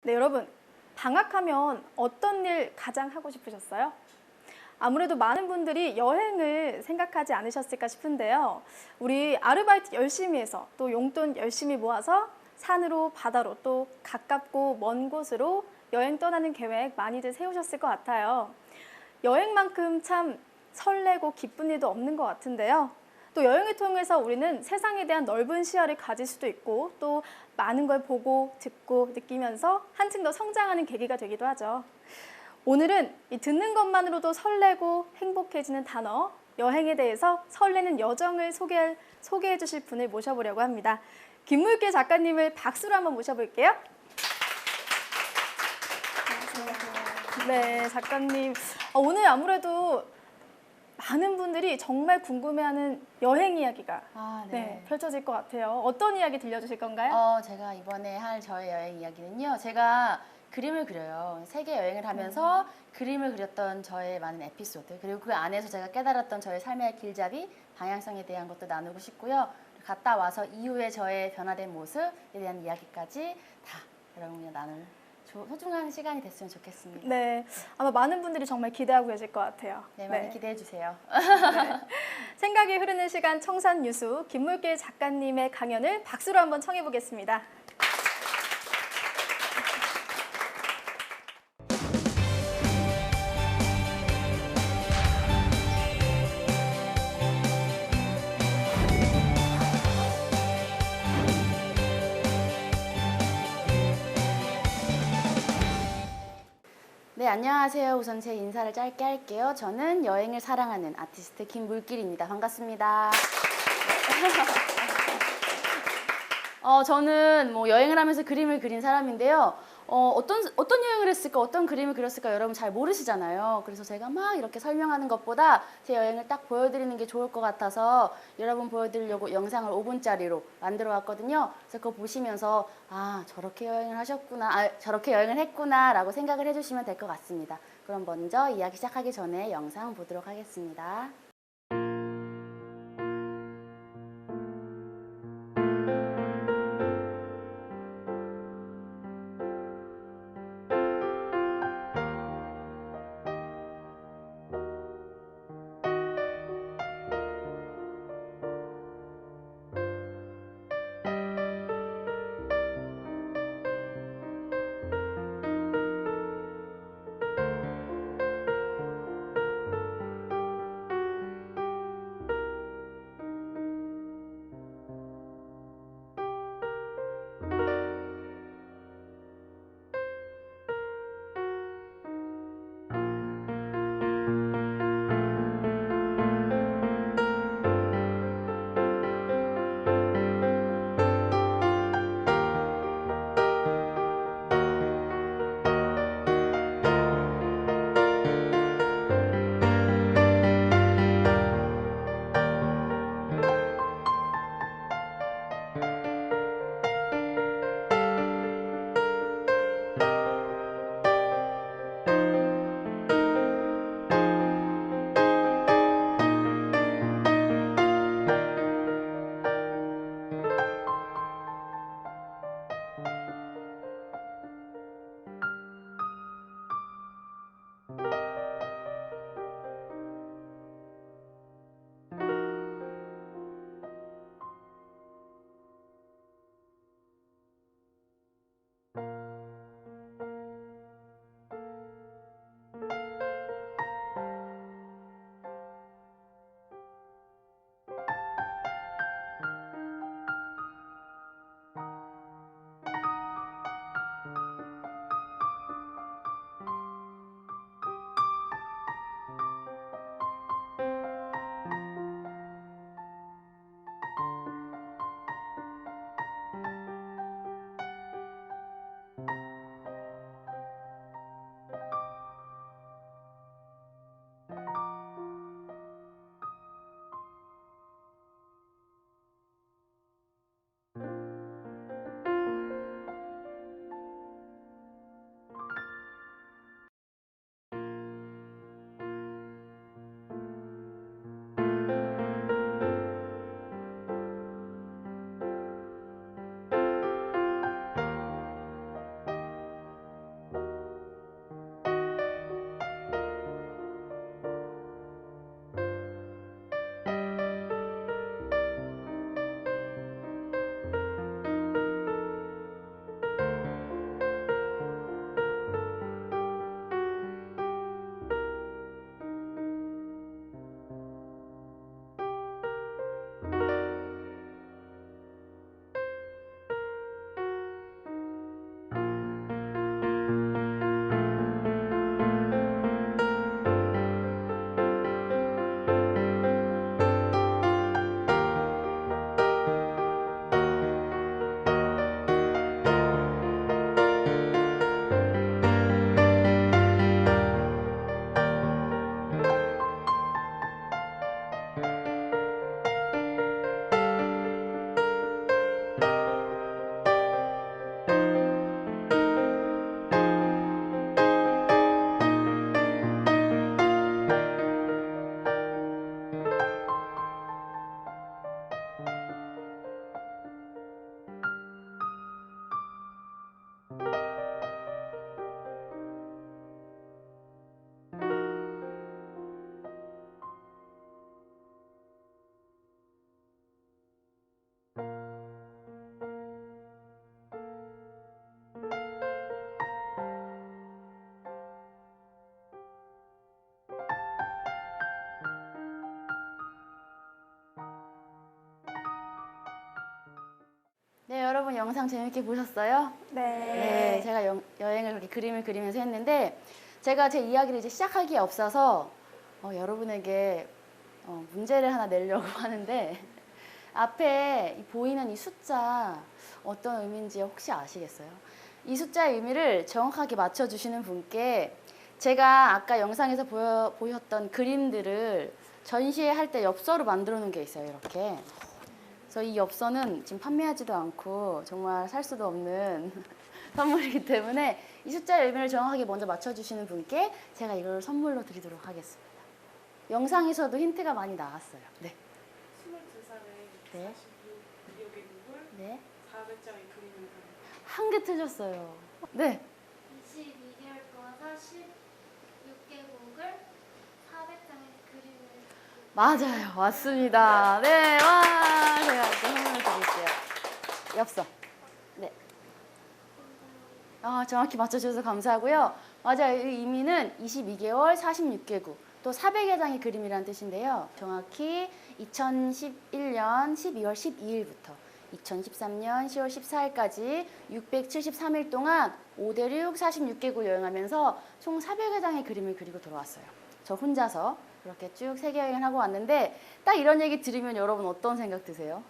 네, 여러분, 방학하면 어떤 일 가장 하고 싶으셨어요? 아무래도 많은 분들이 여행을 생각하지 않으셨을까 싶은데요. 우리 아르바이트 열심히 해서 또 용돈 열심히 모아서 산으로 바다로 또 가깝고 먼 곳으로 여행 떠나는 계획 많이들 세우셨을 것 같아요. 여행만큼 참 설레고 기쁜 일도 없는 것 같은데요. 또 여행을 통해서 우리는 세상에 대한 넓은 시야를 가질 수도 있고 또 많은 걸 보고 듣고 느끼면서 한층 더 성장하는 계기가 되기도 하죠. 오늘은 이 듣는 것만으로도 설레고 행복해지는 단어, 여행에 대해서 설레는 여정을 소개해 주실 분을 모셔보려고 합니다. 김물길 작가님을 박수로 한번 모셔볼게요. 네, 작가님. 오늘 아무래도 많은 분들이 정말 궁금해하는 여행 이야기가 네, 펼쳐질 것 같아요. 어떤 이야기 들려주실 건가요? 제가 이번에 할 저의 여행 이야기는요. 제가 그림을 그려요. 세계 여행을 하면서 그림을 그렸던 저의 많은 에피소드, 그리고 그 안에서 제가 깨달았던 저의 삶의 길잡이, 방향성에 대한 것도 나누고 싶고요. 갔다 와서 이후에 저의 변화된 모습에 대한 이야기까지 다 여러분과 나눌 소중한 시간이 됐으면 좋겠습니다. 네, 아마 많은 분들이 정말 기대하고 계실 것 같아요. 네, 많이 기대해 주세요. 네. 생각이 흐르는 시간 청산유수 김물길 작가님의 강연을 박수로 한번 청해 보겠습니다. 네, 안녕하세요. 우선 제 인사를 짧게 할게요. 저는 여행을 사랑하는 아티스트 김물길입니다. 반갑습니다. 저는 뭐 여행을 하면서 그림을 그린 사람인데요. 어떤 여행을 했을까, 어떤 그림을 그렸을까 여러분 잘 모르시잖아요. 그래서 제가 막 이렇게 설명하는 것보다 제 여행을 딱 보여드리는 게 좋을 것 같아서 여러분 보여드리려고 영상을 5분짜리로 만들어 왔거든요. 그래서 그거 보시면서 저렇게 여행을 하셨구나, 저렇게 여행을 했구나 라고 생각을 해주시면 될 것 같습니다. 그럼 먼저 이야기 시작하기 전에 영상 보도록 하겠습니다. 여러분 영상 재밌게 보셨어요? 네, 제가 여행을 그렇게 그림을 그리면서 했는데 제가 제 이야기를 이제 시작하기에 앞서서 여러분에게 문제를 하나 내려고 하는데 앞에 보이는 이 숫자 어떤 의미인지 혹시 아시겠어요? 이 숫자의 의미를 정확하게 맞춰주시는 분께 제가 아까 영상에서 보였던 그림들을 전시할 때 엽서로 만들어 놓은 게 있어요. 이렇게. 그래서 이 엽서는 지금 판매하지도 않고 정말 살 수도 없는 선물이기 때문에 이 숫자의 의미를 정확하게 먼저 맞춰주시는 분께 제가 이걸 선물로 드리도록 하겠습니다. 영상에서도 힌트가 많이 나왔어요. 네. 22살에 네. 42기억의 곡을 네. 400장의 그림을 그린 한 개 틀렸어요. 네. 22개월 동안 46개국을 400장의 그림을 맞아요. 맞습니다. 네. 와. 제가 또 선물을 드릴게요. 엽서. 네. 정확히 맞춰주셔서 감사하고요. 맞아요. 이 의미는 22개월 46개국 또 400여 장의 그림이라는 뜻인데요. 정확히 2011년 12월 12일부터 2013년 10월 14일까지 673일 동안 5대륙 46개국 여행하면서 총 400여 장의 그림을 그리고 돌아왔어요. 저 혼자서 그렇게 쭉 세계 여행을 하고 왔는데 딱 이런 얘기 들으면 여러분 어떤 생각 드세요?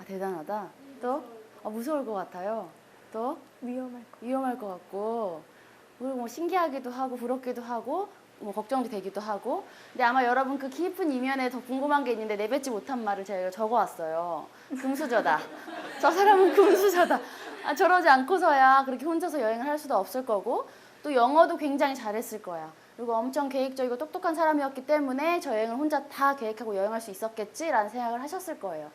대단하다. 또? 무서울 것 같아요. 또? 위험할 것 같고 그리고 뭐 신기하기도 하고 부럽기도 하고 뭐 걱정도 되기도 하고 근데 아마 여러분 그 깊은 이면에 더 궁금한 게 있는데 내뱉지 못한 말을 제가 적어왔어요. 금수저다. 저 사람은 금수저다. 저러지 않고서야 그렇게 혼자서 여행을 할 수도 없을 거고 또 영어도 굉장히 잘했을 거야. 그리고 엄청 계획적이고 똑똑한 사람이었기 때문에 저 여행을 혼자 다 계획하고 여행할 수 있었겠지라는 생각을 하셨을 거예요.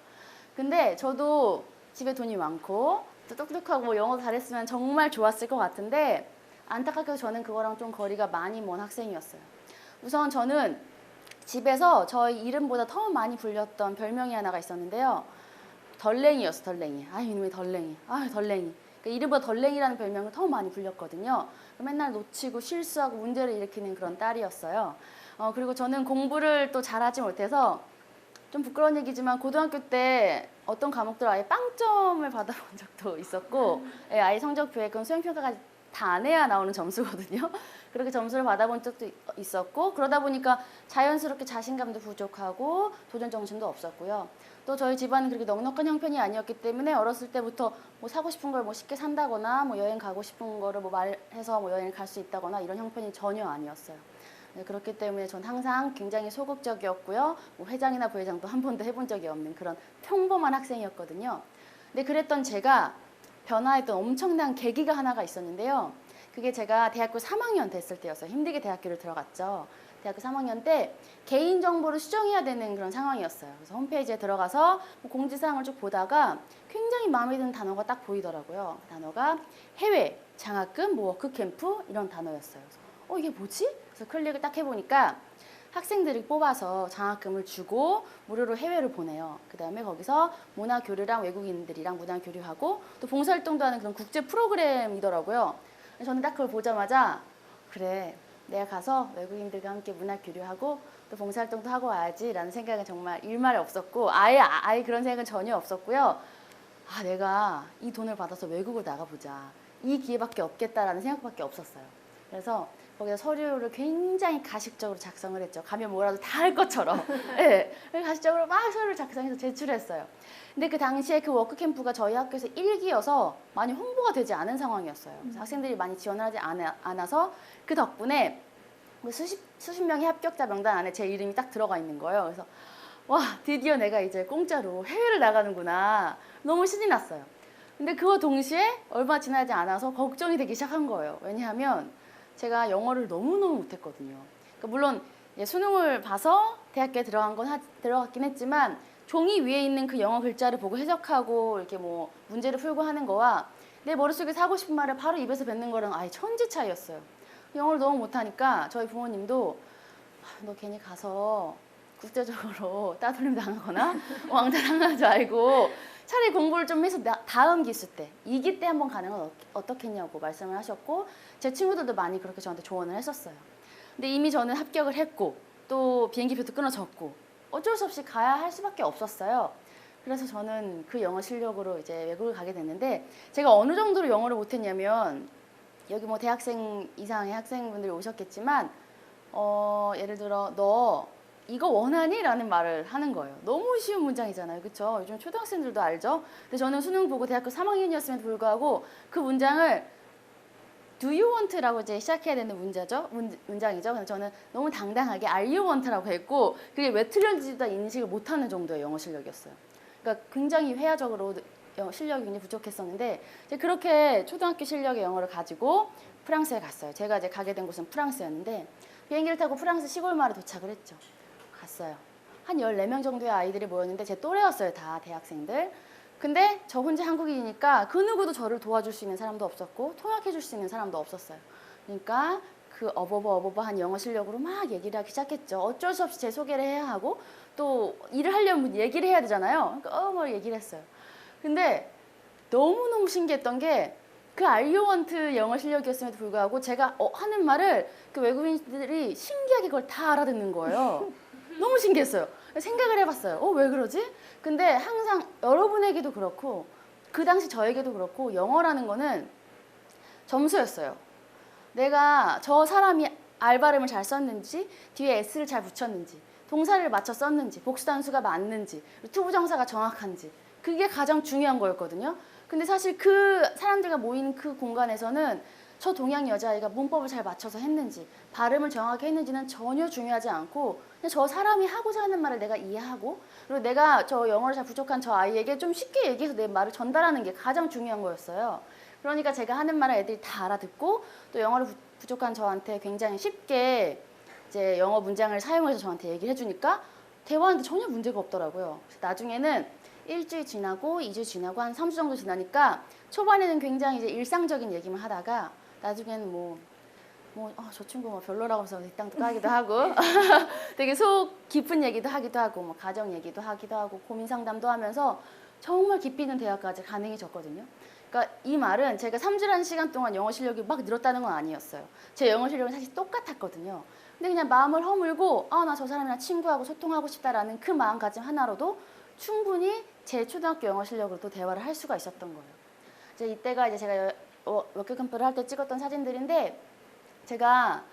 근데 저도 집에 돈이 많고 또 똑똑하고 영어도 잘했으면 정말 좋았을 것 같은데 안타깝게도 저는 그거랑 좀 거리가 많이 먼 학생이었어요. 우선 저는 집에서 저희 이름보다 더 많이 불렸던 별명이 하나가 있었는데요. 덜랭이였어, 덜랭이. 이놈의 덜랭이. 덜랭이. 그러니까 이름보다 덜랭이라는 별명을 더 많이 불렸거든요. 맨날 놓치고 실수하고 문제를 일으키는 그런 딸이었어요. 그리고 저는 공부를 또 잘하지 못해서 좀 부끄러운 얘기지만 고등학교 때 어떤 과목들 아예 빵점을 받아본 적도 있었고 아예 성적표에 그런 수행평가까지 다 안 해야 나오는 점수거든요. 그렇게 점수를 받아본 적도 있었고 그러다 보니까 자연스럽게 자신감도 부족하고 도전 정신도 없었고요. 또 저희 집안은 그렇게 넉넉한 형편이 아니었기 때문에 어렸을 때부터 뭐 사고 싶은 걸 뭐 쉽게 산다거나 뭐 여행 가고 싶은 거를 뭐 말해서 뭐 여행을 갈 수 있다거나 이런 형편이 전혀 아니었어요. 그렇기 때문에 전 항상 굉장히 소극적이었고요. 뭐 회장이나 부회장도 한 번도 해본 적이 없는 그런 평범한 학생이었거든요. 근데 그랬던 제가 변화했던 엄청난 계기가 하나가 있었는데요. 그게 제가 대학교 3학년 됐을 때였어요. 힘들게 대학교를 들어갔죠. 대학교 3학년 때 개인정보를 수정해야 되는 그런 상황이었어요. 그래서 홈페이지에 들어가서 뭐 공지사항을 쭉 보다가 굉장히 마음에 드는 단어가 딱 보이더라고요. 그 단어가 해외, 장학금, 뭐 워크캠프 이런 단어였어요. 그래서 이게 뭐지? 그래서 클릭을 딱 해보니까 학생들이 뽑아서 장학금을 주고 무료로 해외를 보내요. 그 다음에 거기서 문화교류랑 외국인들이랑 문화교류하고 또 봉사활동도 하는 그런 국제 프로그램이더라고요. 저는 딱 그걸 보자마자 그래 내가 가서 외국인들과 함께 문화교류하고 또 봉사활동도 하고 와야지라는 생각은 정말 일말에 없었고 아예 그런 생각은 전혀 없었고요. 내가 이 돈을 받아서 외국을 나가보자. 이 기회밖에 없겠다라는 생각밖에 없었어요. 그래서 거기다 서류를 굉장히 가식적으로 작성을 했죠. 가면 뭐라도 다 할 것처럼. 네. 가식적으로 막 서류를 작성해서 제출했어요. 근데 그 당시에 그 워크캠프가 저희 학교에서 1기여서 많이 홍보가 되지 않은 상황이었어요. 그래서 학생들이 많이 지원을 하지 않아서 그 덕분에 수십 명의 합격자 명단 안에 제 이름이 딱 들어가 있는 거예요. 그래서 와, 드디어 내가 이제 공짜로 해외를 나가는구나. 너무 신이 났어요. 근데 그와 동시에 얼마 지나지 않아서 걱정이 되기 시작한 거예요. 왜냐하면 제가 영어를 너무너무 못했거든요. 그러니까 물론 수능을 봐서 대학교에 들어갔긴 했지만 종이 위에 있는 그 영어 글자를 보고 해석하고 이렇게 뭐 문제를 풀고 하는 거와 내 머릿속에 하고 싶은 말을 바로 입에서 뱉는 거랑 아예 천지 차이였어요. 영어를 너무 못하니까 저희 부모님도 너 괜히 가서 국제적으로 따돌림 당하거나 왕따 당하지 말고 차라리 공부를 좀 해서 다음 기수 때, 2기 때 한번 가는 건 어떻겠냐고 말씀을 하셨고 제 친구들도 많이 그렇게 저한테 조언을 했었어요. 근데 이미 저는 합격을 했고 또 비행기표도 끊어졌고 어쩔 수 없이 가야 할 수밖에 없었어요. 그래서 저는 그 영어 실력으로 이제 외국을 가게 됐는데 제가 어느 정도로 영어를 못했냐면 여기 뭐 대학생 이상의 학생분들이 오셨겠지만 예를 들어 너 이거 원하니? 라는 말을 하는 거예요. 너무 쉬운 문장이잖아요. 그렇죠? 요즘 초등학생들도 알죠? 근데 저는 수능 보고 대학교 3학년이었음에도 불구하고 그 문장을 Do you want?라고 이제 시작해야 되는 문장이죠. 근데 저는 너무 당당하게 Are you want?라고 했고 그게 왜 틀렸는지도 인식을 못하는 정도의 영어 실력이었어요. 그러니까 굉장히 회화적으로 실력이 굉장히 부족했었는데 이제 그렇게 초등학교 실력의 영어를 가지고 프랑스에 갔어요. 제가 이제 가게 된 곳은 프랑스였는데 비행기를 타고 프랑스 시골 마을에 도착을 했죠. 갔어요. 한 14명 정도의 아이들이 모였는데 제 또래였어요. 다 대학생들. 근데 저 혼자 한국인이니까 그 누구도 저를 도와줄 수 있는 사람도 없었고 통역해 줄 수 있는 사람도 없었어요. 그러니까 그 어버버한 영어 실력으로 막 얘기를 하기 시작했죠. 어쩔 수 없이 제 소개를 해야 하고 또 일을 하려면 얘기를 해야 되잖아요. 그러니까 뭐 얘기를 했어요. 근데 너무너무 신기했던 게 그 Are you want 영어 실력이었음에도 불구하고 제가 하는 말을 그 외국인들이 신기하게 그걸 다 알아듣는 거예요. 너무 신기했어요. 생각을 해봤어요. 왜 그러지? 근데 항상 여러분에게도 그렇고 그 당시 저에게도 그렇고 영어라는 거는 점수였어요. 내가 저 사람이 알 발음을 잘 썼는지 뒤에 s를 잘 붙였는지 동사를 맞춰 썼는지 복수 단수가 맞는지 투부정사가 정확한지 그게 가장 중요한 거였거든요. 근데 사실 그 사람들과 모인 그 공간에서는 저 동양 여자아이가 문법을 잘 맞춰서 했는지 발음을 정확히 했는지는 전혀 중요하지 않고 그냥 저 사람이 하고자 하는 말을 내가 이해하고 그리고 내가 저 영어를 잘 부족한 저 아이에게 좀 쉽게 얘기해서 내 말을 전달하는 게 가장 중요한 거였어요. 그러니까 제가 하는 말을 애들이 다 알아듣고 또 영어를 부족한 저한테 굉장히 쉽게 이제 영어 문장을 사용해서 저한테 얘기를 해주니까 대화하는데 전혀 문제가 없더라고요. 그래서 나중에는 일주일 지나고 2주 지나고 한 3주 정도 지나니까 초반에는 굉장히 이제 일상적인 얘기만 하다가 나중에는 저 친구 뭐 별로라고 해서 뒷땅도 까기도 하고 되게 속 깊은 얘기도 하기도 하고 뭐 가정 얘기도 하기도 하고 고민 상담도 하면서 정말 깊이 있는 대화까지 가능해졌거든요. 그러니까 이 말은 제가 3주라는 시간 동안 영어 실력이 막 늘었다는 건 아니었어요. 제 영어 실력은 사실 똑같았거든요. 근데 그냥 마음을 허물고 나 저 사람이랑 친구하고 소통하고 싶다라는 그 마음가짐 하나로도 충분히 제 초등학교 영어 실력으로 또 대화를 할 수가 있었던 거예요. 이제 이때가 이제 제가 워크캠프를 할 때 찍었던 사진들인데 제가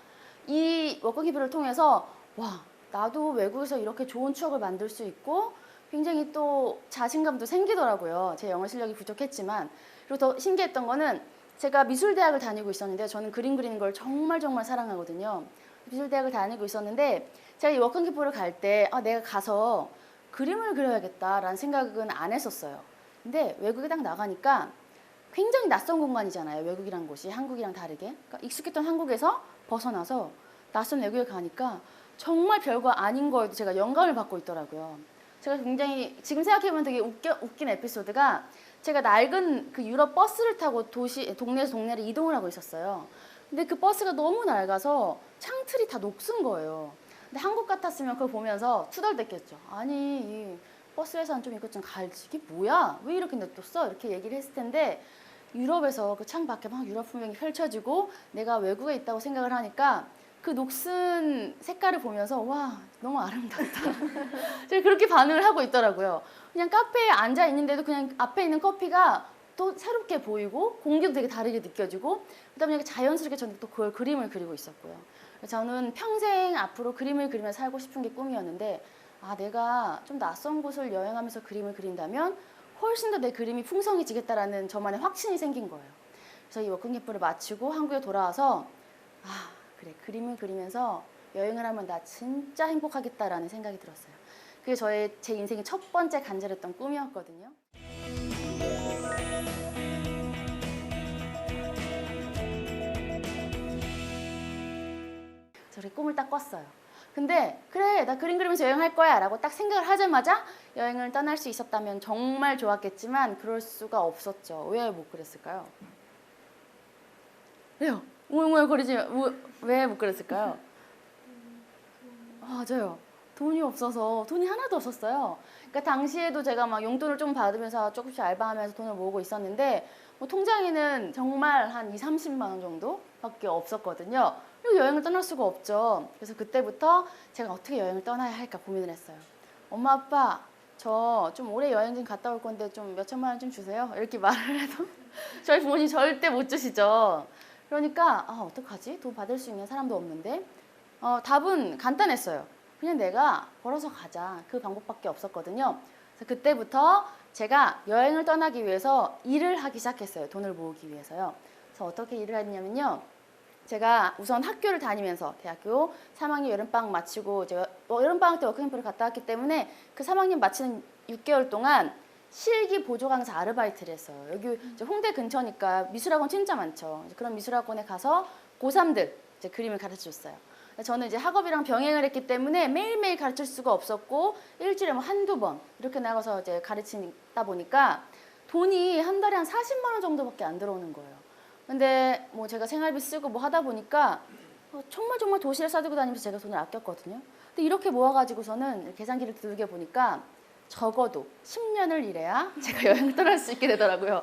이 워크캠프를 통해서 와 나도 외국에서 이렇게 좋은 추억을 만들 수 있고 굉장히 또 자신감도 생기더라고요. 제 영어 실력이 부족했지만 그리고 더 신기했던 거는 제가 미술대학을 다니고 있었는데 저는 그림 그리는 걸 정말 사랑하거든요. 미술대학을 다니고 있었는데 제가 이 워크캠프를 갈 때 내가 가서 그림을 그려야겠다라는 생각은 안 했었어요. 근데 외국에 딱 나가니까 굉장히 낯선 공간이잖아요. 외국이란 곳이 한국이랑 다르게. 그러니까 익숙했던 한국에서 벗어나서 낯선 외국에 가니까 정말 별거 아닌 거에도 제가 영감을 받고 있더라고요. 제가 굉장히 지금 생각해보면 되게 웃긴 에피소드가 제가 낡은 그 유럽 버스를 타고 동네에서 동네를 이동을 하고 있었어요. 근데 그 버스가 너무 낡아서 창틀이 다 녹슨 거예요. 근데 한국 같았으면 그걸 보면서 투덜댔겠죠. 아니 이 버스 회사는 좀 이것 좀 갈지. 이게 뭐야? 왜 이렇게 냅뒀어? 이렇게 얘기를 했을 텐데 유럽에서 그 창 밖에 막 유럽 풍경이 펼쳐지고 내가 외국에 있다고 생각을 하니까 그 녹슨 색깔을 보면서 와 너무 아름답다. 제가 그렇게 반응을 하고 있더라고요. 그냥 카페에 앉아 있는데도 그냥 앞에 있는 커피가 또 새롭게 보이고 공기도 되게 다르게 느껴지고 그다음에 자연스럽게 저는 또 그걸 그림을 그리고 있었고요. 저는 평생 앞으로 그림을 그리면서 살고 싶은 게 꿈이었는데 내가 좀 낯선 곳을 여행하면서 그림을 그린다면 훨씬 더 내 그림이 풍성해지겠다라는 저만의 확신이 생긴 거예요. 그래서 이 워크캠프를 마치고 한국에 돌아와서 그래 그림을 그리면서 여행을 하면 나 진짜 행복하겠다라는 생각이 들었어요. 그게 제 인생의 첫 번째 간절했던 꿈이었거든요. 저의 꿈을 딱 꿨어요. 근데 그래 나 그림 그리면서 여행할 거야 라고 딱 생각을 하자마자 여행을 떠날 수 있었다면 정말 좋았겠지만 그럴 수가 없었죠. 왜 못 그랬을까요? 왜요? 웅웅거리지 왜 못 그랬을까요? 맞아요. 돈이 없어서 돈이 하나도 없었어요. 그러니까 당시에도 제가 막 용돈을 좀 받으면서 조금씩 알바하면서 돈을 모으고 있었는데 뭐 통장에는 정말 한 20-30만 원 정도밖에 없었거든요. 그리고 여행을 떠날 수가 없죠. 그래서 그때부터 제가 어떻게 여행을 떠나야 할까 고민을 했어요. 엄마 아빠 저 좀 오래 여행 좀 갔다 올 건데 좀 몇 천만 원 좀 주세요. 이렇게 말을 해도 저희 부모님 절대 못 주시죠. 그러니까 어떡하지? 돈 받을 수 있는 사람도 없는데 답은 간단했어요. 그냥 내가 벌어서 가자. 그 방법밖에 없었거든요. 그래서 그때부터 제가 여행을 떠나기 위해서 일을 하기 시작했어요. 돈을 모으기 위해서요. 그래서 어떻게 일을 했냐면요. 제가 우선 학교를 다니면서 대학교 3학년 여름방학 마치고 이제 여름방학 때 워크캠프를 갔다 왔기 때문에 그 3학년 마치는 6개월 동안 실기 보조 강사 아르바이트를 했어요. 여기 이제 홍대 근처니까 미술학원 진짜 많죠. 이제 그런 미술학원에 가서 고3들 이제 그림을 가르쳐 줬어요. 저는 이제 학업이랑 병행을 했기 때문에 매일매일 가르칠 수가 없었고 일주일에 뭐 한두 번 이렇게 나가서 이제 가르치다 보니까 돈이 한 달에 한 40만 원 정도밖에 안 들어오는 거예요. 근데 뭐 제가 생활비 쓰고 뭐 하다 보니까 정말 도시락 싸들고 다니면서 제가 돈을 아꼈거든요. 근데 이렇게 모아가지고서는 계산기를 두들겨 보니까 적어도 10년을 일해야 제가 여행을 떠날 수 있게 되더라고요.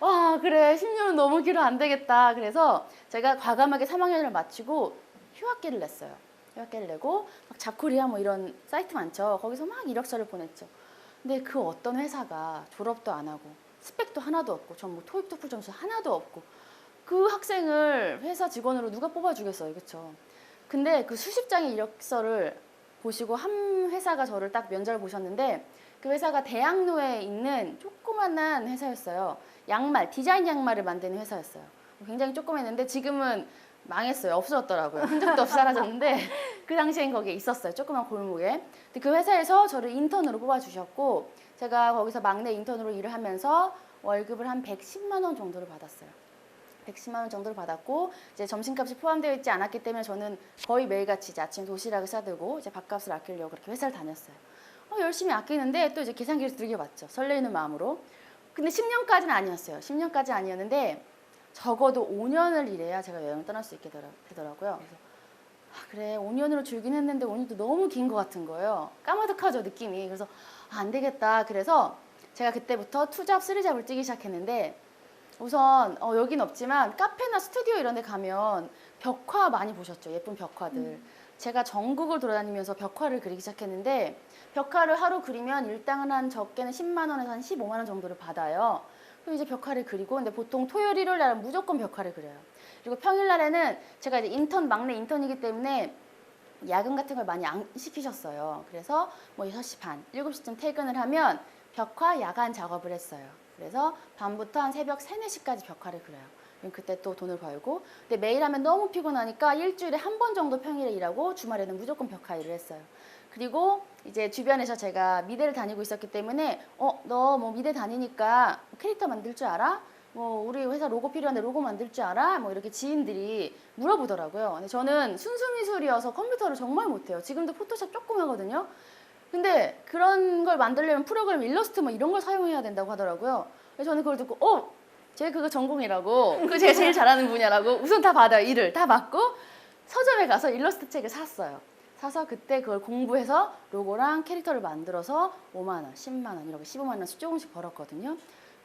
와, 그래, 10년은 너무 길어, 안 되겠다. 그래서 제가 과감하게 3학년을 마치고 휴학기를 냈어요. 휴학기를 내고 막 잡코리아 뭐 이런 사이트 많죠. 거기서 막 이력서를 보냈죠. 근데 그 어떤 회사가 졸업도 안 하고 스펙도 하나도 없고 전 뭐 토익 토플 점수 하나도 없고 그 학생을 회사 직원으로 누가 뽑아주겠어요, 그렇죠? 근데 그 수십 장의 이력서를 보시고 한 회사가 저를 딱 면접을 보셨는데 그 회사가 대학로에 있는 조그만한 회사였어요. 양말, 디자인 양말을 만드는 회사였어요. 굉장히 조그맸는데 지금은 망했어요. 없어졌더라고요. 흔적도 없이 사라졌는데 그 당시엔 거기에 있었어요. 조그만 골목에. 근데 그 회사에서 저를 인턴으로 뽑아주셨고 제가 거기서 막내 인턴으로 일을 하면서 월급을 한 110만 원 정도를 받았어요. 110만 원 정도를 받았고 이제 점심값이 포함되어 있지 않았기 때문에 저는 거의 매일같이 이제 아침 도시락을 싸들고 이제 밥값을 아끼려고 그렇게 회사를 다녔어요. 열심히 아끼는데 또 이제 계산기를 들여봤죠. 설레이는 마음으로. 근데 10년까지는 아니었어요. 10년까지 아니었는데 적어도 5년을 일해야 제가 여행을 떠날 수 있게 되더라고요. 그래서 그래 5년으로 줄긴 했는데 5년도 너무 긴 것 같은 거예요. 까마득하죠 느낌이. 그래서 안 되겠다. 그래서 제가 그때부터 투잡, 쓰리잡을 뛰기 시작했는데 우선 여긴 없지만 카페나 스튜디오 이런 데 가면 벽화 많이 보셨죠? 예쁜 벽화들. 제가 전국을 돌아다니면서 벽화를 그리기 시작했는데 벽화를 하루 그리면 일당은 한 적게는 10만 원에서 한 15만 원 정도를 받아요. 그럼 이제 벽화를 그리고 근데 보통 토요일, 일요일 날은 무조건 벽화를 그려요. 그리고 평일 날에는 제가 이제 막내 인턴이기 때문에 야근 같은 걸 많이 안 시키셨어요. 그래서 뭐 6시 반, 7시쯤 퇴근을 하면 벽화 야간 작업을 했어요. 그래서 밤부터 한 새벽 3, 4시까지 벽화를 그려요. 그때 또 돈을 벌고 근데 매일 하면 너무 피곤하니까 일주일에 한 번 정도 평일에 일하고 주말에는 무조건 벽화 일을 했어요. 그리고 이제 주변에서 제가 미대를 다니고 있었기 때문에 너 뭐 미대 다니니까 캐릭터 만들 줄 알아? 뭐 우리 회사 로고 필요한데 로고 만들 줄 알아? 뭐 이렇게 지인들이 물어보더라고요. 근데 저는 순수미술이어서 컴퓨터를 정말 못해요. 지금도 포토샵 조금 하거든요. 근데 그런 걸 만들려면 프로그램 일러스트 뭐 이런 걸 사용해야 된다고 하더라고요. 그래서 저는 그걸 듣고 제가 그거 전공이라고 그거 제가 제일 잘하는 분야라고 우선 다 받아요. 일을 다 받고 서점에 가서 일러스트 책을 샀어요. 사서 그때 그걸 공부해서 로고랑 캐릭터를 만들어서 5만 원, 10만 원 이렇게 15만 원씩 조금씩 벌었거든요.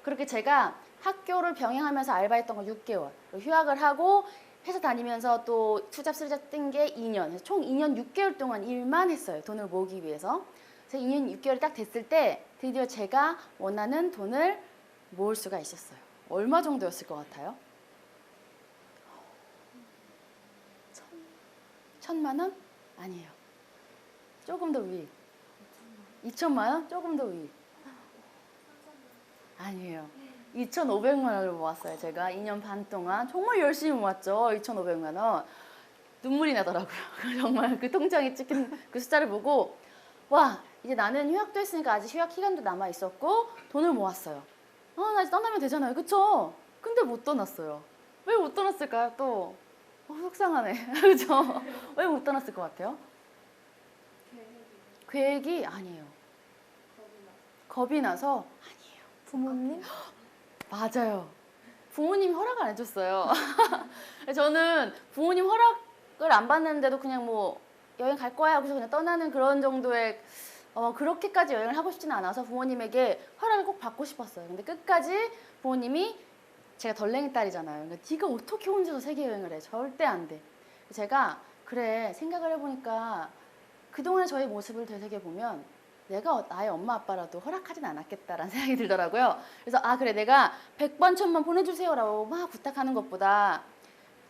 그렇게 제가 학교를 병행하면서 알바했던 거 6개월, 휴학을 하고 회사 다니면서 또 투잡, 쓰리잡 뜬 게 2년, 총 2년 6개월 동안 일만 했어요. 돈을 모으기 위해서. 그래서 2년 6개월이 딱 됐을 때 드디어 제가 원하는 돈을 모을 수가 있었어요. 얼마 정도였을 것 같아요? 1,000만 원? 아니에요. 조금 더 위. 2천만 원? 조금 더 위. 아니에요. 2,500만 원을 모았어요. 제가 2년 반 동안 정말 열심히 모았죠. 2,500만 원. 눈물이 나더라고요. 정말 그 통장에 찍힌 그 숫자를 보고 와 이제 나는 휴학도 했으니까 아직 휴학 기간도 남아 있었고 돈을 모았어요. 나 이제 떠나면 되잖아요. 그쵸? 근데 못 떠났어요. 왜 못 떠났을까요? 또 속상하네. 그죠? 왜 못 떠났을 것 같아요? 계획이 아니에요. 겁이 나서 아니에요. 부모님? 맞아요. 부모님이 허락을 안 해줬어요. 저는 부모님 허락을 안 받는데도 그냥 뭐 여행 갈 거야 하고서 그냥 떠나는 그런 정도의 그렇게까지 여행을 하고 싶지는 않아서 부모님에게 허락을 꼭 받고 싶었어요. 근데 끝까지 부모님이 제가 덜랭이 딸이잖아요. 그러니까 네가 어떻게 혼자서 세계 여행을 해? 절대 안 돼. 제가 그래 생각을 해보니까 그동안의 저의 모습을 되새겨보면 내가 나의 엄마 아빠라도 허락하진 않았겠다라는 생각이 들더라고요. 그래서 아 그래 내가 100번 1000번 보내주세요라고 막 부탁하는 것보다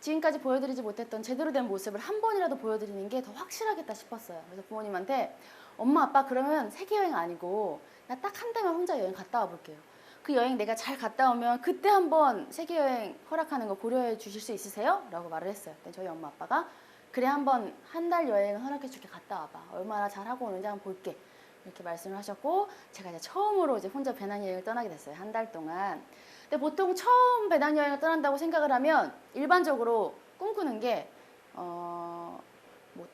지금까지 보여드리지 못했던 제대로 된 모습을 한 번이라도 보여드리는 게 더 확실하겠다 싶었어요. 그래서 부모님한테 엄마 아빠 그러면 세계 여행 아니고 나 딱 한 달만 혼자 여행 갔다 와볼게요. 그 여행 내가 잘 갔다 오면 그때 한번 세계 여행 허락하는 거 고려해 주실 수 있으세요? 라고 말을 했어요. 그때 저희 엄마 아빠가 그래 한번 한 달 여행을 허락해 줄게 갔다 와봐. 얼마나 잘하고 오는지 한번 볼게. 이렇게 말씀을 하셨고 제가 이제 처음으로 이제 혼자 배낭여행을 떠나게 됐어요. 한 달 동안. 근데 보통 처음 배낭여행을 떠난다고 생각을 하면 일반적으로 꿈꾸는 게 뭐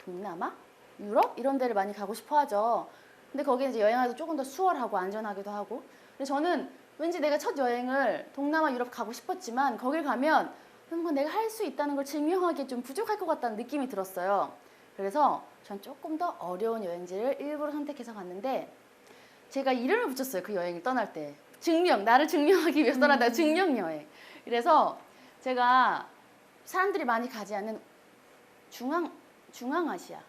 동남아? 유럽? 이런 데를 많이 가고 싶어 하죠. 근데 거기는 이제 여행하기도 조금 더 수월하고 안전하기도 하고. 근데 저는 왠지 내가 첫 여행을 동남아, 유럽 가고 싶었지만 거길 가면 뭔가 내가 할 수 있다는 걸 증명하기 좀 부족할 것 같다는 느낌이 들었어요. 그래서 전 조금 더 어려운 여행지를 일부러 선택해서 갔는데 제가 이름을 붙였어요. 그 여행을 떠날 때. 나를 증명하기 위해서 떠난다. 증명 여행. 그래서 제가 사람들이 많이 가지 않는 중앙아시아.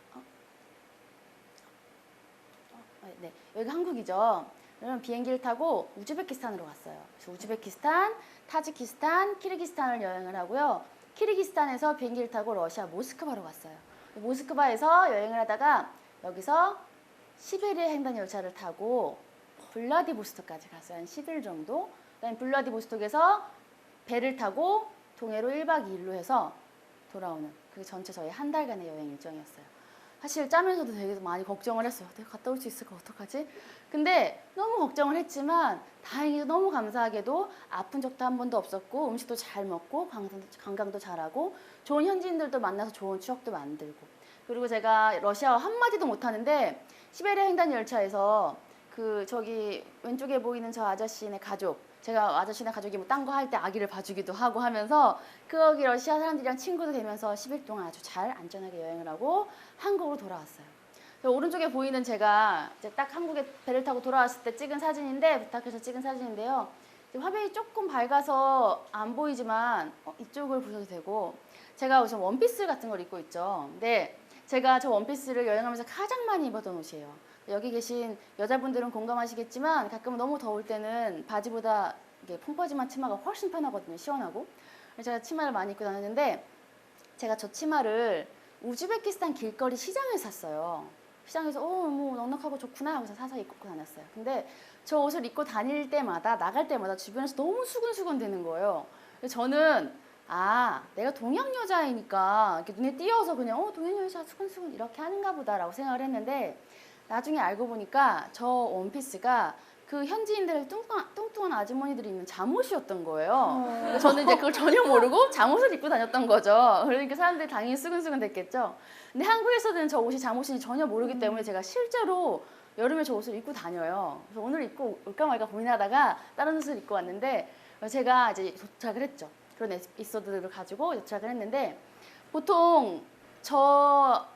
네, 여기 한국이죠. 그러면 비행기를 타고 우즈베키스탄으로 갔어요. 그래서 우즈베키스탄, 타지키스탄, 키르기스탄을 여행을 하고요. 키르기스탄에서 비행기를 타고 러시아 모스크바로 갔어요. 모스크바에서 여행을 하다가 여기서 시베리아 횡단 열차를 타고 블라디보스톡까지 갔어요. 한 10일 정도. 그다음에 블라디보스톡에서 배를 타고 동해로 1박 2일로 해서 돌아오는 그게 전체 저희 한 달간의 여행 일정이었어요. 사실 짜면서도 되게 많이 걱정을 했어요. 내가 갔다 올 수 있을까 어떡하지? 근데 너무 걱정을 했지만 다행히도 너무 감사하게도 아픈 적도 한 번도 없었고 음식도 잘 먹고 관광도 잘하고 좋은 현지인들도 만나서 좋은 추억도 만들고 그리고 제가 러시아어 한마디도 못하는데 시베리아 횡단 열차에서 그 저기 왼쪽에 보이는 저 아저씨네 가족 제가 아저씨네 가족이 뭐 딴 거 할 때 아기를 봐주기도 하고 하면서 거기 러시아 사람들이랑 친구도 되면서 10일 동안 아주 잘 안전하게 여행을 하고 한국으로 돌아왔어요. 오른쪽에 보이는 제가 이제 딱 한국에 배를 타고 돌아왔을 때 찍은 사진인데 부탁해서 찍은 사진인데요. 화면이 조금 밝아서 안 보이지만 이쪽을 보셔도 되고 제가 우선 원피스 같은 걸 입고 있죠. 근데 제가 저 원피스를 여행하면서 가장 많이 입었던 옷이에요. 여기 계신 여자분들은 공감하시겠지만 가끔 너무 더울 때는 바지보다 이게 펑퍼짐한 치마가 훨씬 편하거든요. 시원하고. 그래서 제가 치마를 많이 입고 다녔는데 제가 저 치마를 우즈베키스탄 길거리 시장에서 샀어요. 시장에서 뭐 넉넉하고 좋구나 하면서 사서 입고 다녔어요. 근데 저 옷을 입고 다닐 때마다 나갈 때마다 주변에서 너무 수근수근 되는 거예요. 그래서 저는 내가 동양 여자이니까 이렇게 눈에 띄어서 그냥 동양 여자 수근수근 이렇게 하는가 보다라고 생각을 했는데 나중에 알고 보니까 저 원피스가 그 현지인들 뚱뚱한 아주머니들이 입는 잠옷이었던 거예요. 저는 이제 그걸 전혀 모르고 잠옷을 입고 다녔던 거죠. 그러니까 사람들이 당연히 수근수근 됐겠죠. 근데 한국에서는 저 옷이 잠옷인지 전혀 모르기 때문에 제가 실제로 여름에 저 옷을 입고 다녀요. 그래서 오늘 입고 올까 말까 고민하다가 다른 옷을 입고 왔는데 제가 이제 도착을 했죠. 그런 에피소드를 가지고 도착을 했는데 보통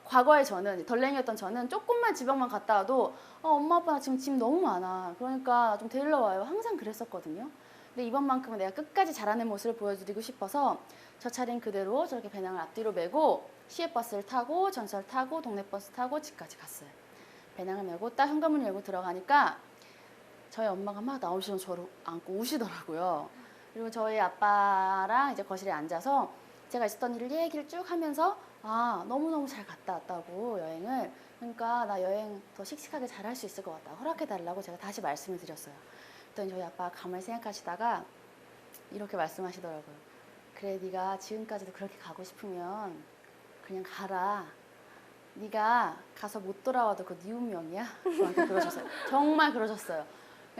과거에 저는 덜랭이였던 저는 조금만 지방만 갔다 와도 엄마 아빠 지금 짐 너무 많아 그러니까 좀 데리러 와요 항상 그랬었거든요. 근데 이번만큼은 내가 끝까지 잘하는 모습을 보여드리고 싶어서 저 차린 그대로 저렇게 배낭을 앞뒤로 메고 시외버스를 타고 전철 타고 동네 버스 타고 집까지 갔어요. 배낭을 메고 딱 현관문을 열고 들어가니까 저희 엄마가 막 나오시면 저를 안고 우시더라고요. 그리고 저희 아빠랑 이제 거실에 앉아서 제가 있었던 일을 얘기를 쭉 하면서 너무너무 잘 갔다 왔다고 여행을 그러니까 나 여행 더 씩씩하게 잘할 수 있을 것 같다 허락해달라고 제가 다시 말씀을 드렸어요. 그랬더니 저희 아빠가 가만히 생각하시다가 이렇게 말씀하시더라고요. 그래 네가 지금까지도 그렇게 가고 싶으면 그냥 가라. 네가 가서 못 돌아와도 그거 네 운명이야. 저한테 그러셨어요. 정말 그러셨어요.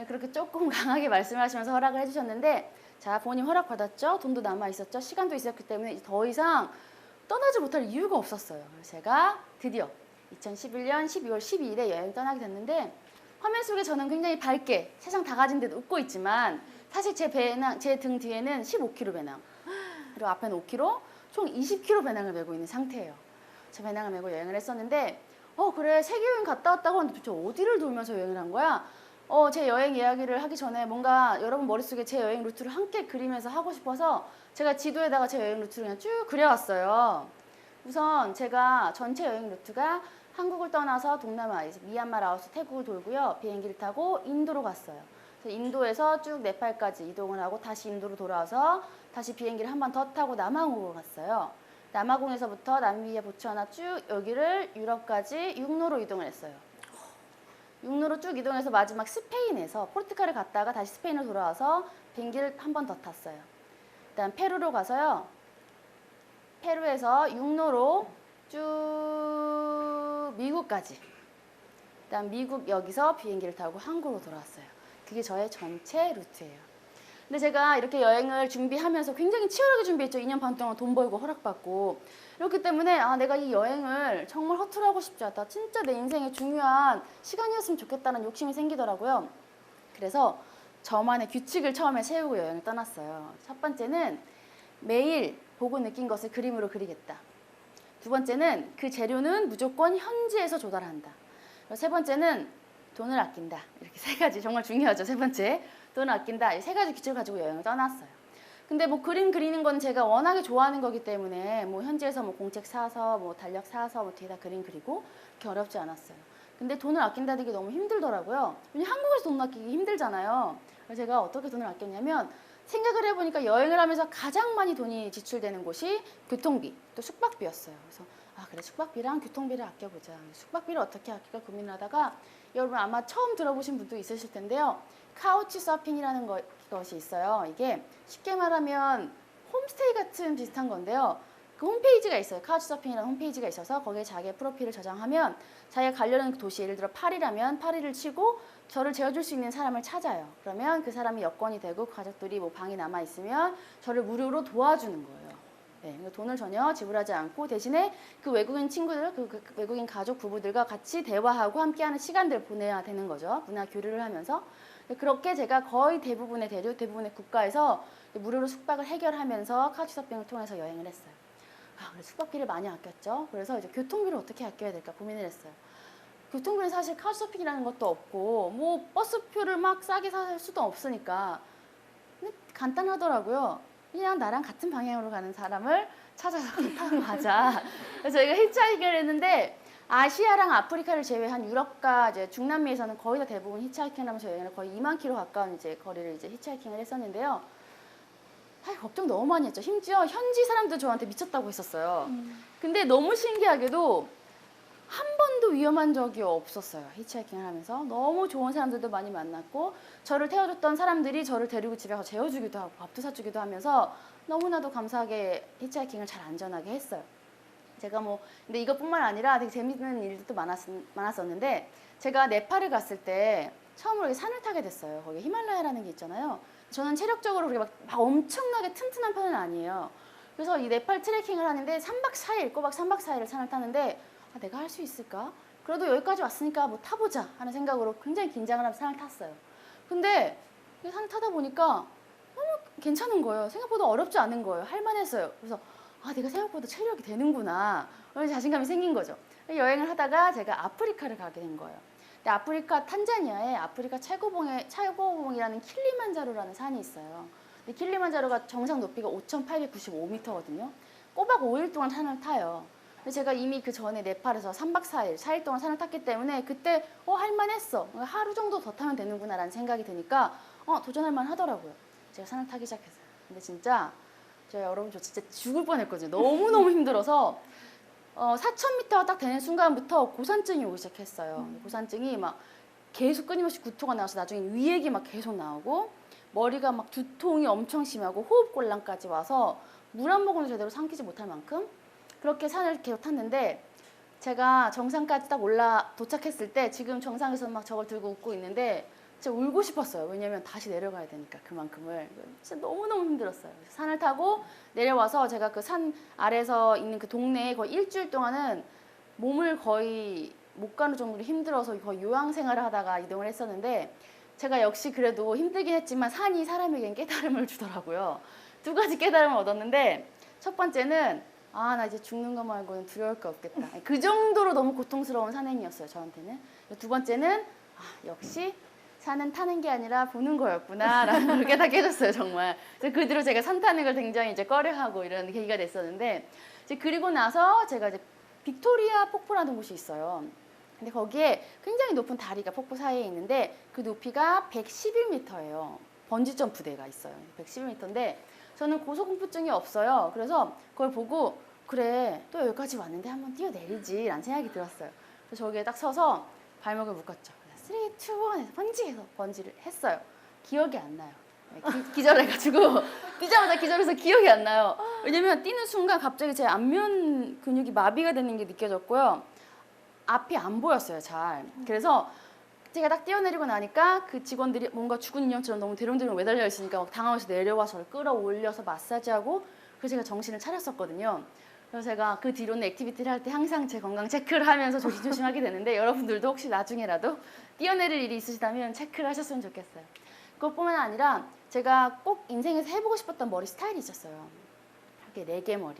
그렇게 조금 강하게 말씀을 하시면서 허락을 해주셨는데 자 부모님 허락 받았죠. 돈도 남아 있었죠. 시간도 있었기 때문에 이제 더 이상 떠나지 못할 이유가 없었어요. 그래서 제가 드디어 2011년 12월 12일에 여행 떠나게 됐는데 화면 속에 저는 굉장히 밝게 세상 다 가진 듯 웃고 있지만 사실 제 등 뒤에는 15kg 배낭 그리고 앞에는 5kg 총 20kg 배낭을 메고 있는 상태예요. 저 배낭을 메고 여행을 했었는데 그래 세계 여행 갔다 왔다고 하는데 도대체 어디를 돌면서 여행을 한 거야? 제 여행 이야기를 하기 전에 뭔가 여러분 머릿속에 제 여행 루트를 함께 그리면서 하고 싶어서 제가 지도에다가 제 여행 루트를 그냥 쭉 그려왔어요. 우선 제가 전체 여행 루트가 한국을 떠나서 동남아, 이제 미얀마, 라오스, 태국을 돌고요. 비행기를 타고 인도로 갔어요. 그래서 인도에서 쭉 네팔까지 이동을 하고 다시 인도로 돌아와서 다시 비행기를 한 번 더 타고 남아공으로 갔어요. 남아공에서부터 나미비아, 보츠와나 쭉 여기를 유럽까지 육로로 이동을 했어요. 육로로 쭉 이동해서 마지막 스페인에서 포르투갈을 갔다가 다시 스페인으로 돌아와서 비행기를 한 번 더 탔어요. 일단 페루로 가서요. 페루에서 육로로 쭉 미국까지. 일단 미국 여기서 비행기를 타고 한국으로 돌아왔어요. 그게 저의 전체 루트예요. 근데 제가 이렇게 여행을 준비하면서 굉장히 치열하게 준비했죠. 2년 반 동안 돈 벌고 허락받고. 그렇기 때문에 내가 이 여행을 정말 허투루 하고 싶지 않다. 진짜 내 인생의 중요한 시간이었으면 좋겠다는 욕심이 생기더라고요. 그래서 저만의 규칙을 처음에 세우고 여행을 떠났어요. 첫 번째는 매일 보고 느낀 것을 그림으로 그리겠다. 두 번째는 그 재료는 무조건 현지에서 조달한다. 세 번째는 돈을 아낀다. 이렇게 세 가지 정말 중요하죠. 세 번째 돈을 아낀다. 이 세 가지 규칙을 가지고 여행을 떠났어요. 근데 뭐 그림 그리는 건 제가 워낙에 좋아하는 거기 때문에 뭐 현지에서 뭐 공책 사서 뭐 달력 사서 뭐 뒤에다 그림 그리고 그렇게 어렵지 않았어요. 근데 돈을 아낀다는 게 너무 힘들더라고요. 왜냐면 한국에서 돈 아끼기 힘들잖아요. 그래서 제가 어떻게 돈을 아꼈냐면 생각을 해보니까 여행을 하면서 가장 많이 돈이 지출되는 곳이 교통비, 또 숙박비였어요. 그래서 그래 숙박비랑 교통비를 아껴보자. 숙박비를 어떻게 아낄까 고민을 하다가 여러분 아마 처음 들어보신 분도 있으실 텐데요. 카우치 서핑이라는 것이 있어요. 이게 쉽게 말하면 홈스테이 같은 비슷한 건데요. 그 홈페이지가 있어요. 카우치 서핑이라는 홈페이지가 있어서 거기에 자기의 프로필을 저장하면 자기가 가려는 도시, 예를 들어 파리라면 파리를 치고 저를 재워줄 수 있는 사람을 찾아요. 그러면 그 사람이 여권이 되고 가족들이 뭐 방이 남아있으면 저를 무료로 도와주는 거예요. 네, 돈을 전혀 지불하지 않고 대신에 그 외국인 친구들, 그 외국인 가족 부부들과 같이 대화하고 함께하는 시간들을 보내야 되는 거죠. 문화 교류를 하면서. 그렇게 제가 거의 대부분의 국가에서 무료로 숙박을 해결하면서 카우치서핑을 통해서 여행을 했어요. 그래서 숙박비를 많이 아꼈죠. 그래서 이제 교통비를 어떻게 아껴야 될까 고민을 했어요. 교통비는 사실 카우치서핑이라는 것도 없고 뭐 버스표를 막 싸게 살 수도 없으니까 근데 간단하더라고요. 그냥 나랑 같은 방향으로 가는 사람을 찾아서 타고 가자. 그래서 저희가 히치하이킹을 했는데 아시아랑 아프리카를 제외한 유럽과 이제 중남미에서는 거의 다 대부분 히치하이킹을 하면서 여행을 거의 2만 킬로 가까운 이제 거리를 이제 히치하이킹을 했었는데요. 걱정 너무 많이 했죠. 심지어 현지 사람도 저한테 미쳤다고 했었어요. 근데 너무 신기하게도 한 번도 위험한 적이 없었어요. 히치하이킹을 하면서. 너무 좋은 사람들도 많이 만났고 저를 태워줬던 사람들이 저를 데리고 집에 가서 재워주기도 하고 밥도 사주기도 하면서 너무나도 감사하게 히치하이킹을 잘 안전하게 했어요. 제가 근데 이것뿐만 아니라 되게 재밌는 일도 많았었는데 제가 네팔을 갔을 때 처음으로 산을 타게 됐어요. 거기 히말라야라는 게 있잖아요. 저는 체력적으로 그렇게 막 엄청나게 튼튼한 편은 아니에요. 그래서 이 네팔 트레킹을 하는데 3박 4일, 꼬박 3박 4일을 산을 타는데 내가 할 수 있을까? 그래도 여기까지 왔으니까 뭐 타보자 하는 생각으로 굉장히 긴장을 하면서 산을 탔어요. 근데 산을 타다 보니까 너무 괜찮은 거예요. 생각보다 어렵지 않은 거예요. 할만했어요. 그래서 내가 생각보다 체력이 되는구나. 그런 자신감이 생긴 거죠. 여행을 하다가 제가 아프리카를 가게 된 거예요. 근데 아프리카 탄자니아에 아프리카 최고봉이라는 킬리만자로라는 산이 있어요. 근데 킬리만자로가 정상 높이가 5,895m거든요. 꼬박 5일 동안 산을 타요. 근데 제가 이미 그 전에 네팔에서 3박 4일 동안 산을 탔기 때문에 그때 할만했어. 하루 정도 더 타면 되는구나라는 생각이 드니까 도전할 만 하더라고요. 제가 산을 타기 시작했어요. 근데 진짜 여러분 저 진짜 죽을 뻔했거든요. 너무너무 힘들어서 4,000m가 딱 되는 순간부터 고산증이 오기 시작했어요. 고산증이 막 계속 끊임없이 구토가 나와서 나중에 위액이 막 계속 나오고 머리가 막 두통이 엄청 심하고 호흡곤란까지 와서 물 한 모금도 제대로 삼키지 못할 만큼 그렇게 산을 계속 탔는데 제가 정상까지 딱 도착했을 때 지금 정상에서 막 저걸 들고 웃고 있는데 진짜 울고 싶었어요. 왜냐면 다시 내려가야 되니까 그만큼을. 진짜 너무너무 힘들었어요. 산을 타고 내려와서 제가 그 산 아래에서 있는 그 동네에 거의 일주일 동안은 몸을 거의 못 가는 정도로 힘들어서 거의 요양생활을 하다가 이동을 했었는데 제가 역시 그래도 힘들긴 했지만 산이 사람에겐 깨달음을 주더라고요. 두 가지 깨달음을 얻었는데 첫 번째는 나 이제 죽는 거 말고는 두려울 게 없겠다. 그 정도로 너무 고통스러운 산행이었어요, 저한테는. 두 번째는 역시 산은 타는 게 아니라 보는 거였구나 라는 걸 깨닫게 해줬어요, 정말. 그래서 그 뒤로 제가 산 타는 걸 굉장히 이제 꺼려하고 이런 계기가 됐었는데 이제 그리고 나서 제가 이제 빅토리아 폭포라는 곳이 있어요. 근데 거기에 굉장히 높은 다리가 폭포 사이에 있는데 그 높이가 111m예요. 번지 점프대가 있어요. 111m인데 저는 고소공포증이 없어요. 그래서 그걸 보고 그래 또 여기까지 왔는데 한번 뛰어내리지 라는 생각이 들었어요. 그래서 저기에 딱 서서 발목을 묶었죠. 3, 2, 1 해서 번지해서 번지를 했어요. 기억이 안 나요. 기절해가지고 뛰자마자 기절해서 기억이 안 나요. 왜냐면 뛰는 순간 갑자기 제 안면 근육이 마비가 되는 게 느껴졌고요. 앞이 안 보였어요, 잘. 그래서 제가 딱 뛰어내리고 나니까 그 직원들이 뭔가 죽은 인형처럼 너무 대롱대롱 매달려 있으니까 막 당황해서 내려와서 저를 끌어올려서 마사지하고 그래서 제가 정신을 차렸었거든요. 그래서 제가 그 뒤로는 액티비티를 할 때 항상 제 건강 체크를 하면서 조심조심하게 되는데 여러분들도 혹시 나중에라도 뛰어내릴 일이 있으시다면 체크를 하셨으면 좋겠어요. 그것뿐만 아니라 제가 꼭 인생에서 해보고 싶었던 머리 스타일이 있었어요. 이렇게 4개 머리.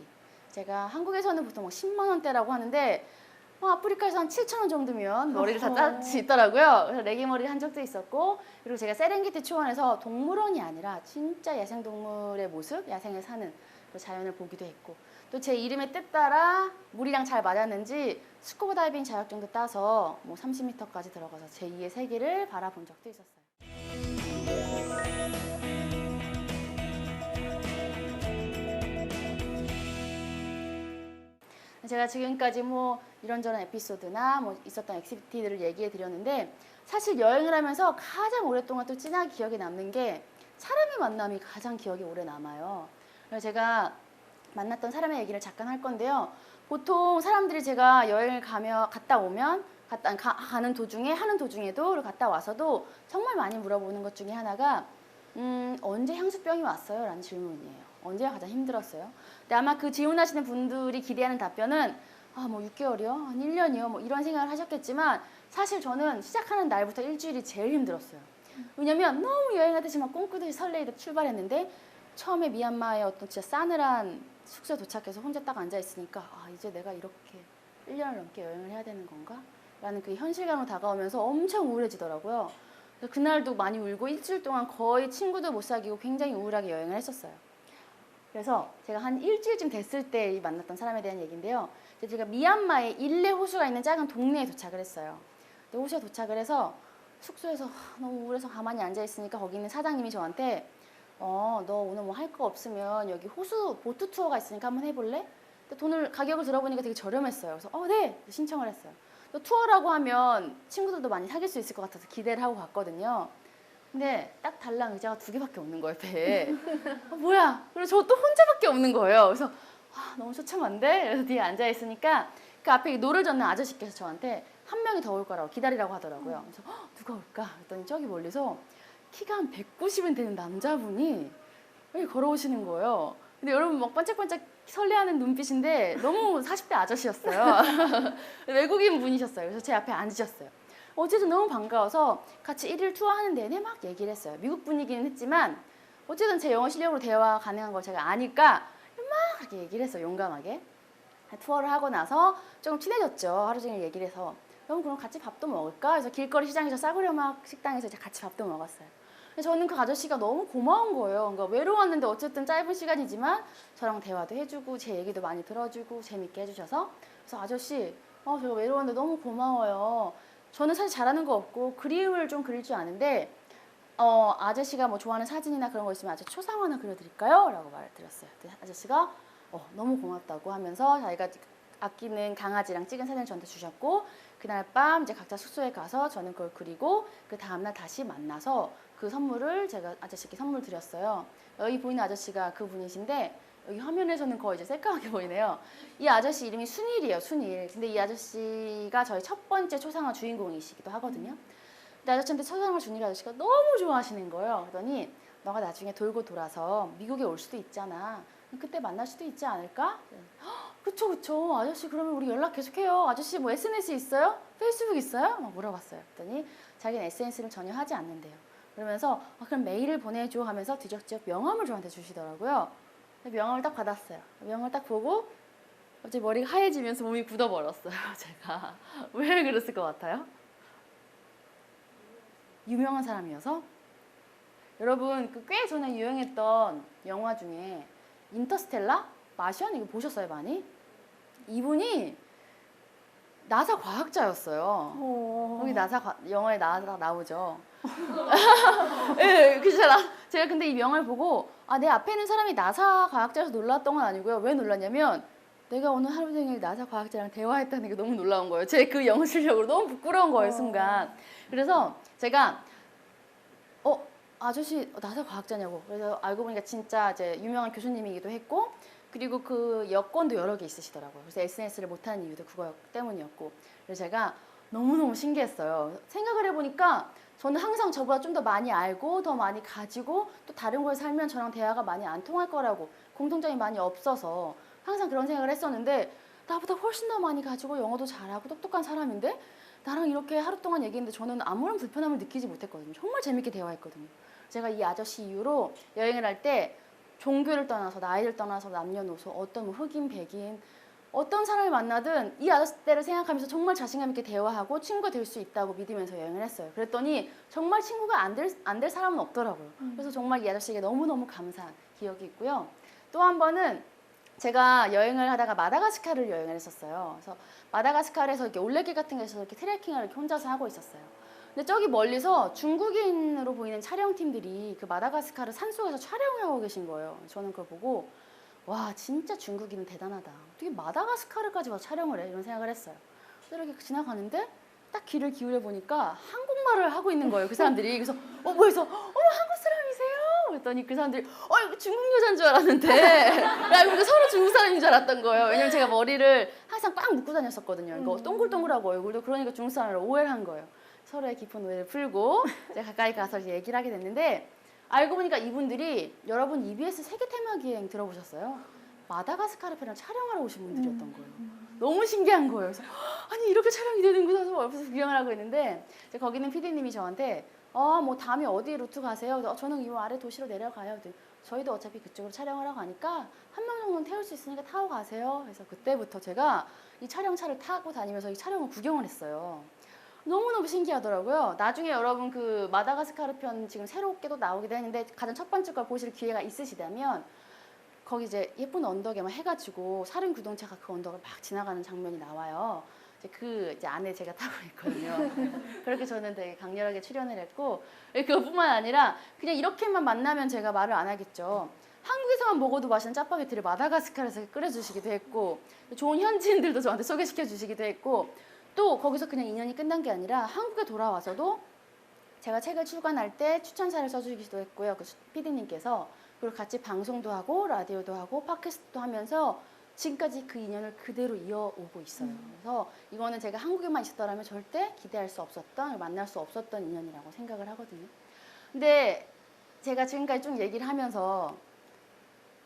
제가 한국에서는 보통 막 10만 원대라고 하는데 아프리카에서 한 7천 원 정도면 머리를 다 짤 수 있더라고요. 그래서 4개 머리를 한 적도 있었고 그리고 제가 세렝게티 초원에서 동물원이 아니라 진짜 야생동물의 모습, 야생에 사는 그 자연을 보기도 했고 또 제 이름의 뜻 따라 물이랑 잘 맞았는지 스쿠버 다이빙 자격증도 따서 뭐 30m까지 들어가서 제2의 세계를 바라본 적도 있었어요. 제가 지금까지 뭐 이런저런 에피소드나 뭐 있었던 액티비티들을 얘기해 드렸는데 사실 여행을 하면서 가장 오랫동안 또 진하게 기억에 남는 게 사람의 만남이 가장 기억에 오래 남아요. 그래서 제가 만났던 사람의 얘기를 잠깐 할 건데요. 보통 사람들이 제가 여행을 갔다 오면 가는 도중에 하는 도중에도 그리고 갔다 와서도 정말 많이 물어보는 것 중에 하나가 언제 향수병이 왔어요? 라는 질문이에요. 언제가 가장 힘들었어요? 근데 아마 그 질문하시는 분들이 기대하는 답변은 뭐 6개월이요? 한 1년이요? 뭐 이런 생각을 하셨겠지만 사실 저는 시작하는 날부터 일주일이 제일 힘들었어요. 왜냐면 너무 여행하듯이 막 꿈꾸듯이 설레이듯 출발했는데 처음에 미얀마의 어떤 진짜 싸늘한 숙소에 도착해서 혼자 딱 앉아 있으니까 이제 내가 이렇게 1년을 넘게 여행을 해야 되는 건가? 라는 그 현실감으로 다가오면서 엄청 우울해지더라고요. 그래서 그날도 많이 울고 일주일 동안 거의 친구도 못 사귀고 굉장히 우울하게 여행을 했었어요. 그래서 제가 한 일주일쯤 됐을 때 만났던 사람에 대한 얘기인데요. 제가 미얀마에 일레 호수가 있는 작은 동네에 도착을 했어요. 근데 호수에 도착을 해서 숙소에서 너무 우울해서 가만히 앉아 있으니까 거기 있는 사장님이 저한테 너 오늘 뭐 할 거 없으면 여기 호수 보트 투어가 있으니까 한번 해볼래? 근데 가격을 들어보니까 되게 저렴했어요. 그래서 네! 신청을 했어요. 또 투어라고 하면 친구들도 많이 사귈 수 있을 것 같아서 기대를 하고 갔거든요. 근데 딱 달랑 의자가 2개밖에 없는 거예요, 배에. 뭐야? 그래서 저 또 혼자밖에 없는 거예요. 그래서 너무 처참한데? 그래서 뒤에 앉아 있으니까 그 앞에 노를 젓는 아저씨께서 저한테 한 명이 더 올 거라고 기다리라고 하더라고요. 그래서 누가 올까? 그랬더니 저기 멀리서 키가 한 190은 되는 남자분이 여기 걸어오시는 거예요. 근데 여러분 막 반짝반짝 설레하는 눈빛인데 너무 40대 아저씨였어요. 외국인 분이셨어요. 그래서 제 앞에 앉으셨어요. 어쨌든 너무 반가워서 같이 1일 투어하는 내내 막 얘기를 했어요. 미국 분이기는 했지만 어쨌든 제 영어 실력으로 대화 가능한 걸 제가 아니까 막 그렇게 얘기를 했어요. 용감하게. 투어를 하고 나서 조금 친해졌죠. 하루 종일 얘기를 해서 그럼 같이 밥도 먹을까? 그래서 길거리 시장에서 싸구려 막 식당에서 이제 같이 밥도 먹었어요. 저는 그 아저씨가 너무 고마운 거예요. 그러니까 외로웠는데 어쨌든 짧은 시간이지만 저랑 대화도 해주고 제 얘기도 많이 들어주고 재밌게 해주셔서 그래서 아저씨 제가 외로웠는데 너무 고마워요. 저는 사실 잘하는 거 없고 그림을 좀 그릴 줄 아는데 아저씨가 뭐 좋아하는 사진이나 그런 거 있으면 아저씨 초상 하나 그려드릴까요? 라고 말을 드렸어요. 아저씨가 너무 고맙다고 하면서 자기가 아끼는 강아지랑 찍은 사진을 저한테 주셨고 그날 밤 이제 각자 숙소에 가서 저는 그걸 그리고 그 다음날 다시 만나서 그 선물을 제가 아저씨께 선물 드렸어요. 여기 보이는 아저씨가 그 분이신데 여기 화면에서는 거의 이제 새까맣게 보이네요. 이 아저씨 이름이 순일이에요. 순일. 근데 이 아저씨가 저희 첫 번째 초상화 주인공이시기도 하거든요. 근데 아저씨한테 초상화 준 이 아저씨가 너무 좋아하시는 거예요. 그러더니 너가 나중에 돌고 돌아서 미국에 올 수도 있잖아. 그때 만날 수도 있지 않을까? 그쵸. 아저씨 그러면 우리 연락 계속해요. 아저씨 뭐 SNS 있어요? 페이스북 있어요? 막 물어봤어요. 그랬더니 자기는 SNS를 전혀 하지 않는데요. 그러면서 그럼 메일을 보내줘 하면서 뒤적뒤적 명함을 저한테 주시더라고요. 명함을 딱 받았어요. 명함을 딱 보고 갑자기 머리가 하얘지면서 몸이 굳어버렸어요. 제가. 왜 그랬을 것 같아요? 유명한 사람이어서? 여러분 꽤 전에 유행했던 영화 중에 인터스텔라? 마션? 이거 보셨어요 많이? 이분이 나사 과학자였어요. 거기 영어에 나사 나오죠. 예, 그래서 제가 근데 이 명을 보고 내 앞에 있는 사람이 나사 과학자여서 놀랐던 건 아니고요. 왜 놀랐냐면 내가 오늘 하루 종일 나사 과학자랑 대화했다는 게 너무 놀라운 거예요. 제 그 영어 실력으로 너무 부끄러운 거예요, 순간. 그래서 제가 아저씨 나사 과학자냐고. 그래서 알고 보니까 진짜 이제 유명한 교수님이기도 했고, 그리고 그 여권도 여러 개 있으시더라고요. 그래서 SNS를 못하는 이유도 그거 때문이었고. 그래서 제가 너무너무 신기했어요. 생각을 해보니까 저는 항상 저보다 좀 더 많이 알고 더 많이 가지고 또 다른 걸 살면 저랑 대화가 많이 안 통할 거라고, 공통점이 많이 없어서 항상 그런 생각을 했었는데, 나보다 훨씬 더 많이 가지고 영어도 잘하고 똑똑한 사람인데 나랑 이렇게 하루 동안 얘기했는데 저는 아무런 불편함을 느끼지 못했거든요. 정말 재밌게 대화했거든요. 제가 이 아저씨 이후로 여행을 할 때 종교를 떠나서 나이를 떠나서 남녀노소 어떤 흑인 백인 어떤 사람을 만나든 이 아저씨 때를 생각하면서 정말 자신감 있게 대화하고 친구가 될 수 있다고 믿으면서 여행을 했어요. 그랬더니 정말 친구가 안 될 사람은 없더라고요. 그래서 정말 이 아저씨에게 너무너무 감사한 기억이 있고요. 또 한 번은 제가 여행을 하다가 마다가스카르를 여행을 했었어요. 그래서 마다가스카르에서 이렇게 올레길 같은 데서 이렇게 트레킹을 이렇게 혼자서 하고 있었어요. 근데 저기 멀리서 중국인으로 보이는 촬영팀들이 그 마다가스카르 산속에서 촬영을 하고 계신 거예요. 저는 그걸 보고 와, 진짜 중국인은 대단하다. 어떻게 마다가스카르까지 와서 촬영을 해? 이런 생각을 했어요. 그래서 이렇게 지나가는데 딱 귀를 기울여 보니까 한국말을 하고 있는 거예요. 그 사람들이. 그래서 뭐해서 한국 사람이세요? 그랬더니 그 사람들이 이거 중국 여자인 줄 알았는데 이거 서로 중국 사람인 줄 알았던 거예요. 왜냐면 제가 머리를 항상 꽉 묶고 다녔었거든요. 이거 동글동글하고 얼굴도 그러니까 중국 사람이라고 오해를 한 거예요. 서로의 깊은 오해를 풀고 이제 가까이 가서 이제 얘기를 하게 됐는데, 알고 보니까 이분들이 여러분 EBS 세계 테마기행 들어보셨어요? 마다가스카르 편을 촬영하러 오신 분들이었던 거예요. 너무 신기한 거예요. 그래서 아니 이렇게 촬영이 되는구나 해서 옆에서 구경을 하고 있는데, 이제 거기는 PD님이 저한테 뭐 다음에 어디 루트 가세요? 저는 이 아래 도시로 내려가요. 저희도 어차피 그쪽으로 촬영을 하고 가니까 한 명 정도는 태울 수 있으니까 타고 가세요. 그래서 그때부터 제가 이 촬영차를 타고 다니면서 이 촬영을 구경을 했어요. 너무너무 신기하더라고요. 나중에 여러분 그 마다가스카르 편 지금 새롭게도 나오기도 했는데 가장 첫 번째 걸 보실 기회가 있으시다면 거기 이제 예쁜 언덕에 막 해가지고 사륜 구동차가 그 언덕을 막 지나가는 장면이 나와요. 이제 안에 제가 타고 있거든요. 그렇게 저는 되게 강렬하게 출연을 했고, 그것뿐만 아니라 그냥 이렇게만 만나면 제가 말을 안 하겠죠. 한국에서만 먹어도 맛있는 짜파게티를 마다가스카르에서 끓여주시기도 했고, 좋은 현지인들도 저한테 소개시켜 주시기도 했고, 또 거기서 그냥 인연이 끝난 게 아니라 한국에 돌아와서도 제가 책을 출간할 때 추천사를 써주기도 했고요. 그 PD님께서. 그리고 같이 방송도 하고 라디오도 하고 팟캐스트도 하면서 지금까지 그 인연을 그대로 이어오고 있어요. 그래서 이거는 제가 한국에만 있었더라면 절대 기대할 수 없었던, 만날 수 없었던 인연이라고 생각을 하거든요. 근데 제가 지금까지 좀 얘기를 하면서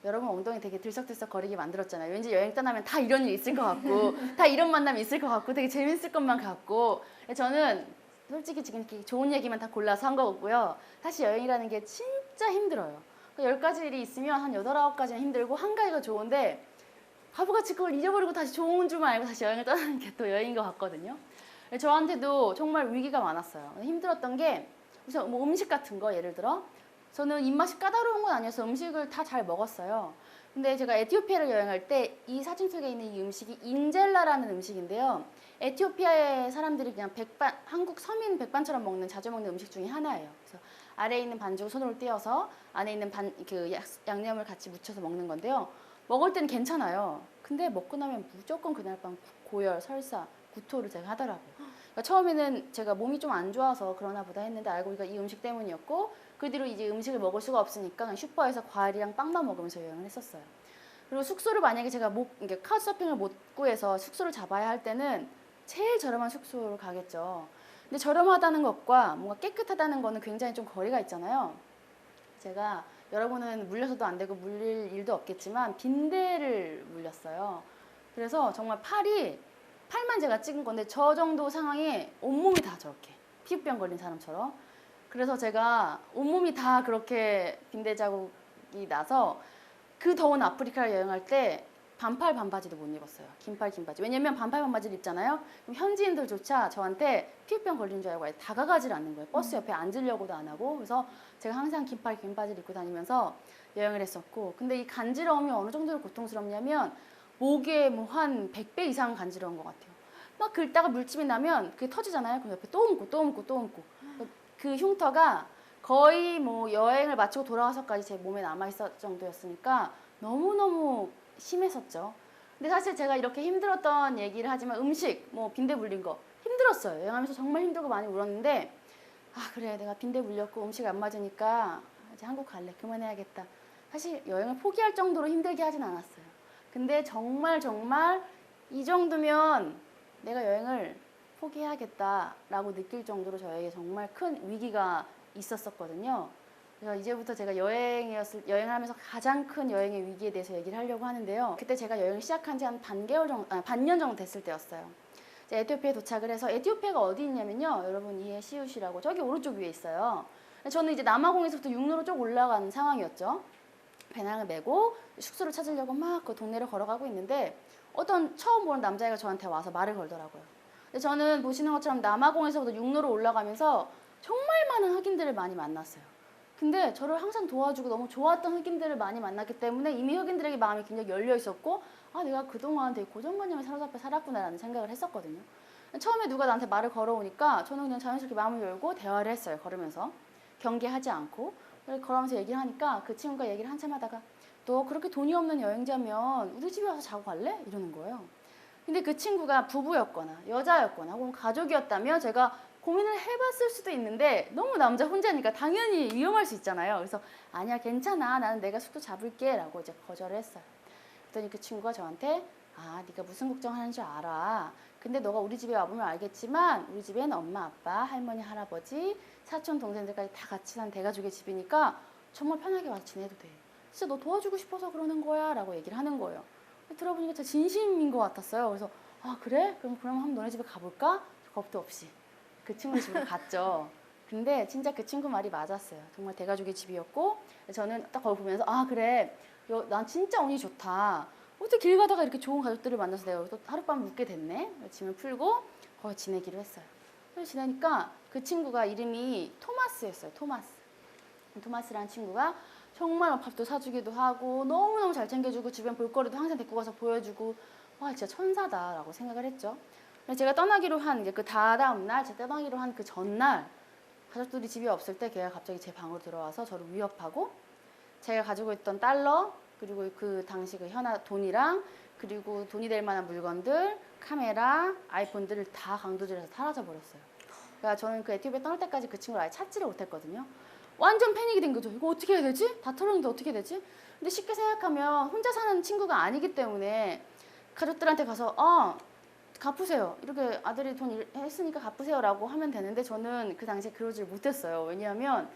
여러분 엉덩이 되게 들썩들썩 거리게 만들었잖아요. 왠지 여행 떠나면 다 이런 일 있을 것 같고 다 이런 만남이 있을 것 같고 되게 재밌을 것만 같고, 저는 솔직히 지금 이렇게 좋은 얘기만 다 골라서 한 거고요. 사실 여행이라는 게 진짜 힘들어요. 10가지 일이 있으면 한 8, 9가지는 힘들고 한 가지가 좋은데 바보같이 그걸 잊어버리고 다시 좋은 줄만 알고 다시 여행을 떠나는 게 또 여행인 것 같거든요. 저한테도 정말 위기가 많았어요. 힘들었던 게 우선 뭐 음식 같은 거, 예를 들어 저는 입맛이 까다로운 건 아니어서 음식을 다 잘 먹었어요. 근데 제가 에티오피아를 여행할 때 이 사진 속에 있는 이 음식이 인젤라라는 음식인데요. 에티오피아의 사람들이 그냥 한국 서민 백반처럼 자주 먹는 음식 중에 하나예요. 그래서 아래에 있는 반죽을 손으로 떼어서 안에 있는 양념을 같이 묻혀서 먹는 건데요. 먹을 때는 괜찮아요. 근데 먹고 나면 무조건 그날 밤 고열, 설사, 구토를 제가 하더라고요. 그러니까 처음에는 제가 몸이 좀 안 좋아서 그러나 보다 했는데 알고 보니까 이 음식 때문이었고, 그 뒤로 이제 음식을 먹을 수가 없으니까 슈퍼에서 과일이랑 빵만 먹으면서 여행을 했었어요. 그리고 숙소를 만약에 제가 카우치서핑을 못 구해서 숙소를 잡아야 할 때는 제일 저렴한 숙소를 가겠죠. 근데 저렴하다는 것과 뭔가 깨끗하다는 거는 굉장히 좀 거리가 있잖아요. 제가 여러분은 물려서도 안 되고 물릴 일도 없겠지만 빈대를 물렸어요. 그래서 정말 팔만 제가 찍은 건데 저 정도 상황에 온몸이 다 저렇게 피부병 걸린 사람처럼. 그래서 제가 온몸이 다 그렇게 빈대 자국이 나서 그 더운 아프리카를 여행할 때 반팔 반바지도 못 입었어요. 긴팔 긴바지. 왜냐면 반팔 반바지를 입잖아요. 그럼 현지인들조차 저한테 피부병 걸린 줄 알고 다가가질 않는 거예요. 버스 옆에 앉으려고도 안 하고. 그래서 제가 항상 긴팔 긴바지를 입고 다니면서 여행을 했었고, 근데 이 간지러움이 어느 정도로 고통스럽냐면 목에 뭐 한 100배 이상 간지러운 것 같아요. 막 긁다가 물집이 나면 그게 터지잖아요. 그럼 옆에 또 옮고 또 옮고 또 옮고. 그 흉터가 거의 뭐 여행을 마치고 돌아와서까지 제 몸에 남아있을 정도였으니까 너무너무 심했었죠. 근데 사실 제가 이렇게 힘들었던 얘기를 하지만 음식, 뭐 빈대 물린 거 힘들었어요. 여행하면서 정말 힘들고 많이 울었는데 아 그래 내가 빈대 물렸고 음식 안 맞으니까 이제 한국 갈래 그만해야겠다. 사실 여행을 포기할 정도로 힘들게 하진 않았어요. 근데 정말 이 정도면 내가 여행을 포기해야겠다라고 느낄 정도로 저에게 정말 큰 위기가 있었었거든요. 그래서 이제부터 제가 여행을 하면서 가장 큰 여행의 위기에 대해서 얘기를 하려고 하는데요. 그때 제가 여행을 시작한 지 한 반년 정도 됐을 때였어요. 이제 에티오피아에 도착을 해서 에티오피아가 어디 있냐면요. 여러분 이해 시우시라고 저기 오른쪽 위에 있어요. 저는 이제 남아공에서부터 육로로 쭉 올라가는 상황이었죠. 배낭을 메고 숙소를 찾으려고 막 그 동네를 걸어가고 있는데 어떤 처음 보는 남자애가 저한테 와서 말을 걸더라고요. 근데 저는 보시는 것처럼 남아공에서부터 육로로 올라가면서 정말 많은 흑인들을 많이 만났어요. 근데 저를 항상 도와주고 너무 좋았던 흑인들을 많이 만났기 때문에 이미 흑인들에게 마음이 굉장히 열려 있었고 아 내가 그동안 되게 고정관념에 사로잡혀 살았구나라는 생각을 했었거든요. 처음에 누가 나한테 말을 걸어오니까 저는 그냥 자연스럽게 마음을 열고 대화를 했어요. 걸으면서 경계하지 않고 걸으면서 얘기를 하니까 그 친구가 얘기를 한참 하다가 너 그렇게 돈이 없는 여행자면 우리 집에 와서 자고 갈래? 이러는 거예요. 근데 그 친구가 부부였거나 여자였거나 혹은 가족이었다면 제가 고민을 해봤을 수도 있는데 너무 남자 혼자니까 당연히 위험할 수 있잖아요. 그래서 아니야 괜찮아 나는 내가 숙소 잡을게 라고 이제 거절을 했어요. 그랬더니 그 친구가 저한테 아 네가 무슨 걱정하는 줄 알아. 근데 너가 우리 집에 와보면 알겠지만 우리 집엔 엄마 아빠 할머니 할아버지 사촌 동생들까지 다 같이 산 대가족의 집이니까 정말 편하게 와서 지내도 돼. 진짜 너 도와주고 싶어서 그러는 거야 라고 얘기를 하는 거예요. 들어보니까 진짜 진심인 것 같았어요. 그래서 아 그래? 그럼 한번 너네 집에 가볼까? 겁도 없이 그 친구 집으로 갔죠. 근데 진짜 그 친구 말이 맞았어요. 정말 대가족의 집이었고 저는 딱 거기 보면서 아 그래 난 진짜 운이 좋다. 어떻게 길 가다가 이렇게 좋은 가족들을 만나서 내가 또 하룻밤 묵게 됐네. 짐을 풀고 거기 지내기로 했어요. 그래서 지내니까 그 친구가 이름이 토마스였어요. 토마스라는 친구가 정말 밥도 사주기도 하고 너무너무 잘 챙겨주고 주변 볼거리도 항상 데리고 가서 보여주고 와 진짜 천사다라고 생각을 했죠. 제가 떠나기로 한 이제 그 다다음 날 제가 떠나기로 한 그 전날 가족들이 집에 없을 때 걔가 갑자기 제 방으로 들어와서 저를 위협하고 제가 가지고 있던 달러 그리고 그 당시 그 현아 돈이랑 그리고 돈이 될 만한 물건들 카메라 아이폰들을 다 강도질해서 사라져 버렸어요. 그러니까 저는 그 에티오피아 떠날 때까지 그 친구를 아예 찾지를 못했거든요. 완전 패닉이 된 거죠. 이거 어떻게 해야 되지? 다 털었는데 어떻게 해야 되지? 근데 쉽게 생각하면 혼자 사는 친구가 아니기 때문에 가족들한테 가서 갚으세요. 이렇게 아들이 돈 했으니까 갚으세요라고 하면 되는데 저는 그 당시에 그러질 못했어요. 왜냐하면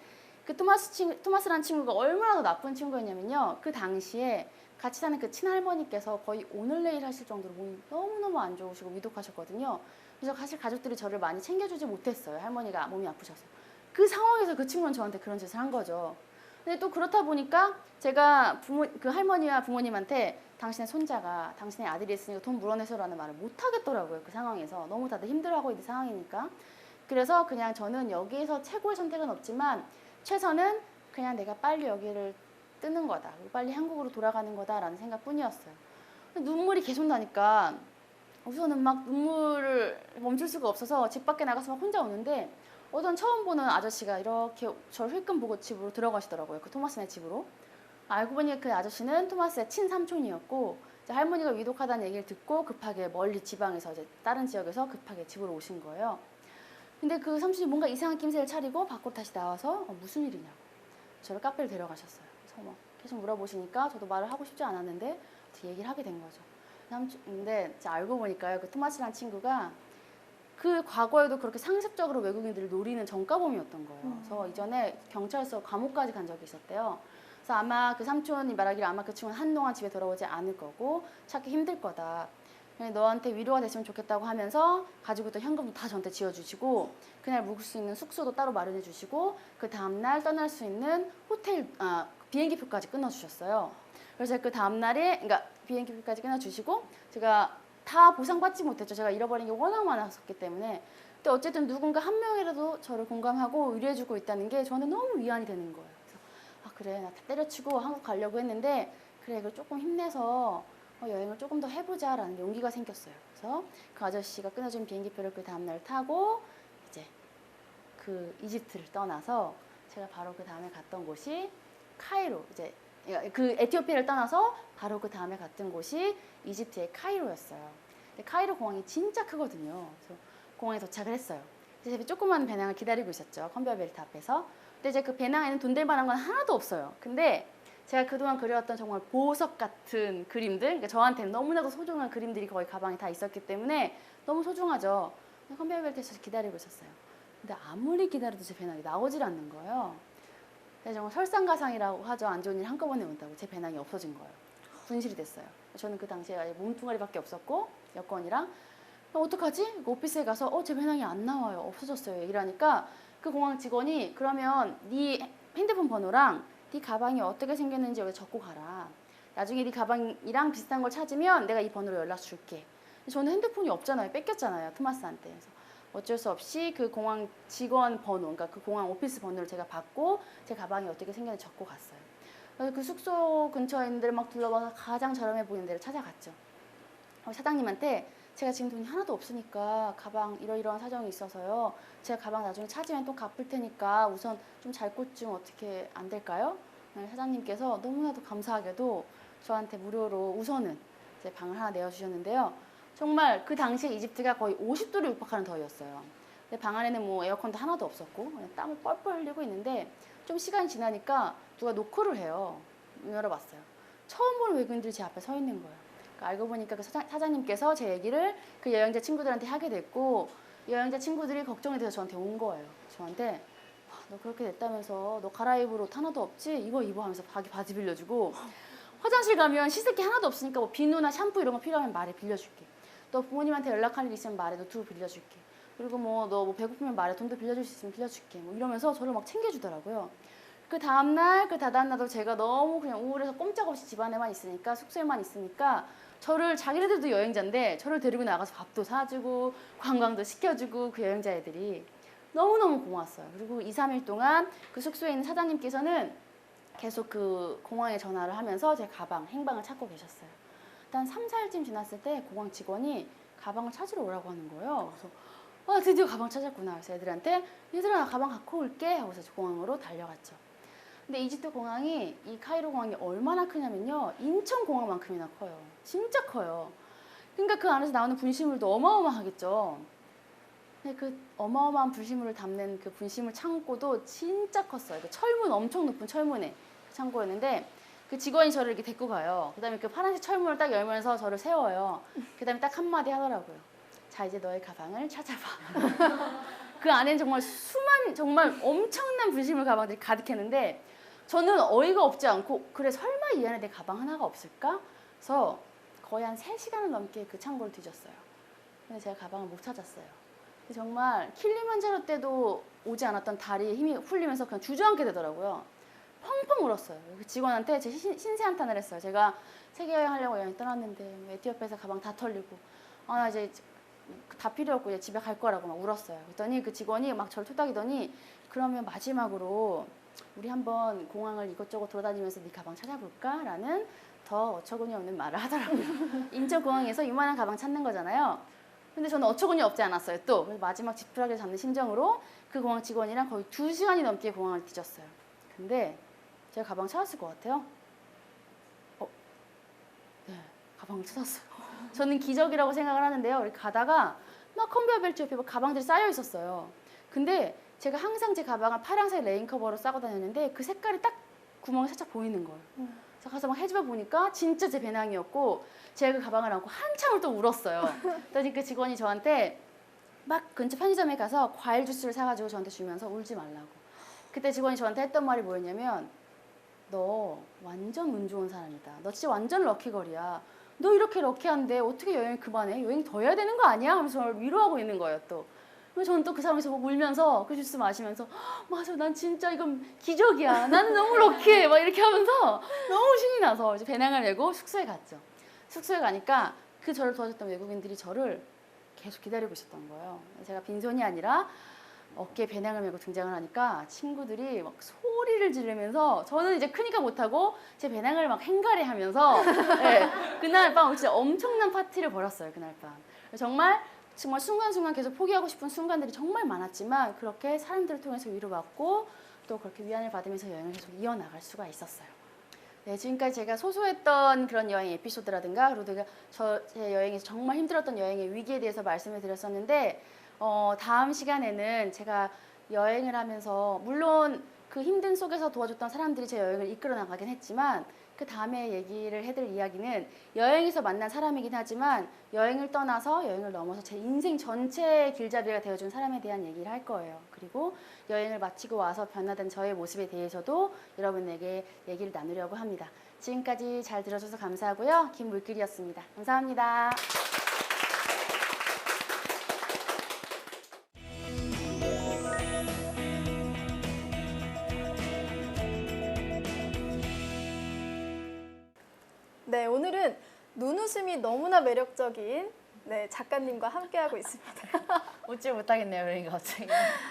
그 토마스라는 친구가 얼마나 더 나쁜 친구였냐면요. 그 당시에 같이 사는 그 친할머니께서 거의 오늘 내일 하실 정도로 몸이 너무너무 안 좋으시고 위독하셨거든요. 그래서 사실 가족들이 저를 많이 챙겨주지 못했어요. 할머니가 몸이 아프셔서. 그 상황에서 그 친구는 저한테 그런 짓을 한 거죠. 근데 또 그렇다 보니까 제가 그 할머니와 부모님한테 당신의 손자가 당신의 아들이 있으니까 돈 물어내서라는 말을 못 하겠더라고요. 그 상황에서. 너무 다들 힘들어하고 있는 상황이니까. 그래서 그냥 저는 여기에서 최고의 선택은 없지만 최선은 그냥 내가 빨리 여기를 뜨는 거다. 빨리 한국으로 돌아가는 거다라는 생각뿐이었어요. 눈물이 계속 나니까 우선은 막 눈물을 멈출 수가 없어서 집 밖에 나가서 막 혼자 우는데 어떤 처음 보는 아저씨가 이렇게 저를 힐끔 보고 집으로 들어가시더라고요. 그 토마스네 집으로. 알고 보니 그 아저씨는 토마스의 친삼촌이었고 이제 할머니가 위독하다는 얘기를 듣고 급하게 멀리 지방에서 이제 다른 지역에서 급하게 집으로 오신 거예요. 근데 그 삼촌이 뭔가 이상한 낌새를 차리고 밖으로 다시 나와서 무슨 일이냐고 저를 카페를 데려가셨어요. 그래서 뭐 계속 물어보시니까 저도 말을 하고 싶지 않았는데 얘기를 하게 된 거죠. 근데 알고 보니까요. 그 토마스라는 친구가 그 과거에도 그렇게 상습적으로 외국인들을 노리는 전과범이었던 거예요. 그래서 이전에 경찰서 감옥까지 간 적이 있었대요. 그래서 아마 그 삼촌이 말하기를 아마 그 친구는 한동안 집에 돌아오지 않을 거고 찾기 힘들 거다. 너한테 위로가 됐으면 좋겠다고 하면서 가지고 있던 현금도 다 저한테 지어주시고 그날 묵을 수 있는 숙소도 따로 마련해 주시고 그 다음날 떠날 수 있는 비행기표까지 끊어주셨어요. 그래서 그 다음날에 그러니까 비행기표까지 끊어주시고 제가 다 보상받지 못했죠. 제가 잃어버린 게 워낙 많았었기 때문에. 근데 어쨌든 누군가 한 명이라도 저를 공감하고 의뢰해주고 있다는 게 저는 너무 위안이 되는 거예요. 그래서 아 그래 나 다 때려치고 한국 가려고 했는데 그래 이걸 조금 힘내서 여행을 조금 더 해보자라는 용기가 생겼어요. 그래서 그 아저씨가 끊어준 비행기표를 그 다음날 타고 이제 그 이집트를 떠나서 제가 바로 그 다음에 갔던 곳이 카이로, 이제 그 에티오피아를 떠나서 바로 그 다음에 갔던 곳이 이집트의 카이로였어요. 근데 카이로 공항이 진짜 크거든요. 그래서 공항에 도착을 했어요. 이제 제 조그만 배낭을 기다리고 있었죠. 컨베이어 벨트 앞에서. 근데 이제 그 배낭에는 돈 될 만한 건 하나도 없어요. 근데 제가 그동안 그려왔던 정말 보석 같은 그림들, 그러니까 저한테는 너무나도 소중한 그림들이 거의 가방에 다 있었기 때문에 너무 소중하죠. 컨베이어 벨트에서 기다리고 있었어요. 근데 아무리 기다려도 제 배낭이 나오질 않는 거예요. 그래서 정말 설상가상이라고 하죠. 안 좋은 일 한꺼번에 온다고. 제 배낭이 없어진 거예요. 분실이 됐어요. 저는 그 당시에 아예 몸뚱아리밖에 없었고 여권이랑 어떡하지? 오피스에 가서 제 배낭이 안 나와요. 없어졌어요. 얘기를 하니까 그 공항 직원이 그러면 네 핸드폰 번호랑 네 가방이 어떻게 생겼는지 여기 적고 가라. 나중에 네 가방이랑 비슷한 걸 찾으면 내가 이 번호로 연락 줄게. 저는 핸드폰이 없잖아요. 뺏겼잖아요. 토마스한테. 그래서 어쩔 수 없이 그 공항 직원 번호, 그러니까 그 공항 오피스 번호를 제가 받고 제 가방이 어떻게 생겼는지 적고 갔어요. 그래서 그 숙소 근처에 있는 데를 막 둘러봐서 가장 저렴해 보이는 데를 찾아갔죠. 사장님한테 제가 지금 돈이 하나도 없으니까 가방 이러이러한 사정이 있어서요. 제가 가방 나중에 찾으면 또 갚을 테니까 우선 좀 잘 곳 좀 어떻게 안 될까요? 사장님께서 너무나도 감사하게도 저한테 무료로 우선은 제 방을 하나 내어주셨는데요. 정말 그 당시에 이집트가 거의 50도를 육박하는 더위였어요. 근데 방 안에는 뭐 에어컨도 하나도 없었고 그냥 땀을 뻘뻘 흘리고 있는데 좀 시간이 지나니까 누가 노크를 해요. 문 열어봤어요. 처음 보는 외국인들이 제 앞에 서 있는 거예요. 그러니까 알고 보니까 그 사장님께서 제 얘기를 그 여행자 친구들한테 하게 됐고 여행자 친구들이 걱정이 돼서 저한테 온 거예요. 저한테 너 그렇게 됐다면서 너 갈아입을 옷 하나도 없지? 이거 입어 하면서 바지 빌려주고 화장실 가면 씻을 게 하나도 없으니까 뭐 비누나 샴푸 이런 거 필요하면 말해 빌려줄게. 너 부모님한테 연락할 일 있으면 말해 노트북 빌려줄게. 그리고 뭐 너 뭐 배고프면 말해 돈도 빌려줄 수 있으면 빌려줄게. 뭐 이러면서 저를 막 챙겨주더라고요. 그 다음날 그 다다음날도 제가 너무 그냥 우울해서 꼼짝없이 집안에만 있으니까 숙소에만 있으니까 저를 자기네들도 여행자인데 저를 데리고 나가서 밥도 사주고 관광도 시켜주고 그 여행자 애들이 너무너무 고마웠어요. 그리고 2, 3일 동안 그 숙소에 있는 사장님께서는 계속 그 공항에 전화를 하면서 제 가방, 행방을 찾고 계셨어요. 일단 3, 4일쯤 지났을 때 공항 직원이 가방을 찾으러 오라고 하는 거예요. 그래서 드디어 가방 찾았구나. 그래서 애들한테 얘들아 나 가방 갖고 올게 하고서 공항으로 달려갔죠. 근데 이집트 공항이 이 카이로 공항이 얼마나 크냐면요. 인천 공항만큼이나 커요. 진짜 커요. 그러니까 그 안에서 나오는 분식물도 어마어마하겠죠. 근데 그 어마어마한 분식물을 담는 그 분식물 창고도 진짜 컸어요. 그 철문 엄청 높은 철문에 그 창고였는데 그 직원이 저를 이렇게 데리고 가요. 그 다음에 그 파란색 철문을 딱 열면서 저를 세워요. 그 다음에 딱 한마디 하더라고요. 자 이제 너의 가방을 찾아봐. 그 안에는 정말 정말 엄청난 분식물 가방들이 가득했는데 저는 어이가 없지 않고 그래 설마 이 안에 내 가방 하나가 없을까? 그래서 거의 한 3시간을 넘게 그 창고를 뒤졌어요. 근데 제가 가방을 못 찾았어요. 정말 킬리만자로 때도 오지 않았던 다리에 힘이 풀리면서 그냥 주저앉게 되더라고요. 펑펑 울었어요. 그 직원한테 제 신세한탄을 했어요. 제가 세계 여행하려고 여행 떠났는데 에티오피아에서 가방 다 털리고 나 이제 다 필요 없고 이제 집에 갈 거라고 막 울었어요. 그랬더니 그 직원이 막 저를 토닥이더니 그러면 마지막으로 우리 한번 공항을 이것저것 돌아다니면서 네 가방 찾아볼까? 라는 더 어처구니 없는 말을 하더라고요. 인천공항에서 이만한 가방 찾는 거잖아요. 근데 저는 어처구니 없지 않았어요. 또 그래서 마지막 지푸라기를 잡는 심정으로 그 공항 직원이랑 거의 2시간이 넘게 공항을 뒤졌어요. 근데 제가 가방 찾았을 것 같아요. 네, 가방을 찾았어요. 저는 기적이라고 생각을 하는데요. 이렇게 가다가 막 컨베이어 벨트 옆에 가방들이 쌓여 있었어요. 근데 제가 항상 제 가방을 파란색 레인 커버로 싸고 다녔는데 그 색깔이 딱 구멍이 살짝 보이는 거예요. 그래서 가서 막 헤집어 보니까 진짜 제 배낭이었고 제가 그 가방을 안고 한참을 또 울었어요. 그랬더니 그 직원이 저한테 막 근처 편의점에 가서 과일 주스를 사가지고 저한테 주면서 울지 말라고. 그때 직원이 저한테 했던 말이 뭐였냐면 너 완전 운 좋은 사람이다. 너 진짜 완전 럭키걸이야. 너 이렇게 럭키한데 어떻게 여행 그만해? 여행 더 해야 되는 거 아니야? 하면서 저를 위로하고 있는 거예요 또. 그래서 저는 또 그 사람에서 울면서 그 주스 마시면서 맞아 난 진짜 이건 기적이야. 나는 너무 럭키해. 막 이렇게 하면서 너무 신이 나서 이제 배낭을 메고 숙소에 갔죠. 숙소에 가니까 그 저를 도와줬던 외국인들이 저를 계속 기다리고 있었던 거예요. 제가 빈손이 아니라 어깨에 배낭을 메고 등장을 하니까 친구들이 막 소리를 지르면서 저는 이제 크니까 못하고 제 배낭을 막 행가래 하면서 네, 그날 밤 진짜 엄청난 파티를 벌였어요. 그날 밤. 정말 순간순간 계속 포기하고 싶은 순간들이 정말 많았지만 그렇게 사람들을 통해서 위로받고 또 그렇게 위안을 받으면서 여행을 계속 이어나갈 수가 있었어요. 네, 지금까지 제가 소소했던 그런 여행 에피소드라든가 그리고 제 여행에서 정말 힘들었던 여행의 위기에 대해서 말씀을 드렸었는데 다음 시간에는 제가 여행을 하면서 물론 그 힘든 속에서 도와줬던 사람들이 제 여행을 이끌어 나가긴 했지만 그 다음에 얘기를 해드릴 이야기는 여행에서 만난 사람이긴 하지만 여행을 떠나서 여행을 넘어서 제 인생 전체의 길잡이가 되어준 사람에 대한 얘기를 할 거예요. 그리고 여행을 마치고 와서 변화된 저의 모습에 대해서도 여러분에게 얘기를 나누려고 합니다. 지금까지 잘 들어줘서 감사하고요. 김물길이었습니다. 감사합니다. 네, 오늘은 눈웃음이 너무나 매력적인 작가님과 함께하고 있습니다. 웃지 못하겠네요, 그러니까 갑자기.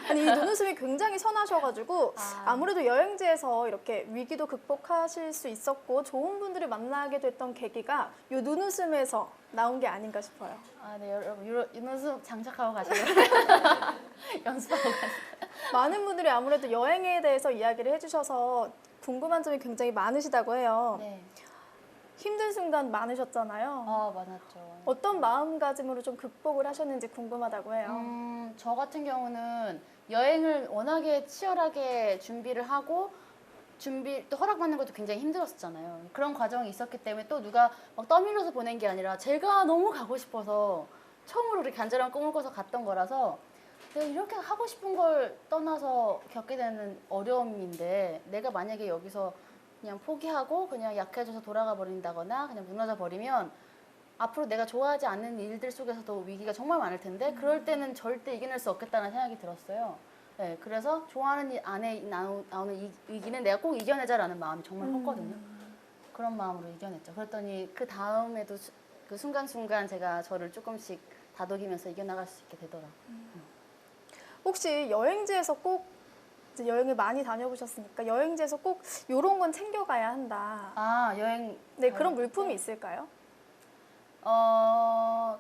아니, 이 눈웃음이 굉장히 선하셔가지고 아무래도 여행지에서 이렇게 위기도 극복하실 수 있었고 좋은 분들을 만나게 됐던 계기가 이 눈웃음에서 나온 게 아닌가 싶어요. 아, 네, 여러분 윤호수 장착하고 가시고요. 연습하고 가세요. 많은 분들이 아무래도 여행에 대해서 이야기를 해주셔서 궁금한 점이 굉장히 많으시다고 해요. 네. 힘든 순간 많으셨잖아요. 많았죠. 어떤 마음가짐으로 좀 극복을 하셨는지 궁금하다고 해요. 저 같은 경우는 여행을 워낙에 치열하게 준비를 하고 또 허락받는 것도 굉장히 힘들었었잖아요. 그런 과정이 있었기 때문에 또 누가 막 떠밀려서 보낸 게 아니라 제가 너무 가고 싶어서 처음으로 그렇게 간절한 꿈을 꿔서 갔던 거라서 내가 이렇게 하고 싶은 걸 떠나서 겪게 되는 어려움인데 내가 만약에 여기서 그냥 포기하고 그냥 약해져서 돌아가 버린다거나 그냥 무너져 버리면 앞으로 내가 좋아하지 않는 일들 속에서도 위기가 정말 많을 텐데 그럴 때는 절대 이겨낼 수 없겠다는 생각이 들었어요. 네, 그래서 좋아하는 일 안에 나오는 이 위기는 내가 꼭 이겨내자라는 마음이 정말 컸거든요. 그런 마음으로 이겨냈죠. 그랬더니 그 다음에도 그 순간순간 제가 저를 조금씩 다독이면서 이겨나갈 수 있게 되더라고요. 혹시 여행지에서 꼭 이제 여행을 많이 다녀보셨으니까 여행지에서 꼭 이런 건 챙겨가야 한다. 아, 여행. 네, 그런 물품이 있을까요?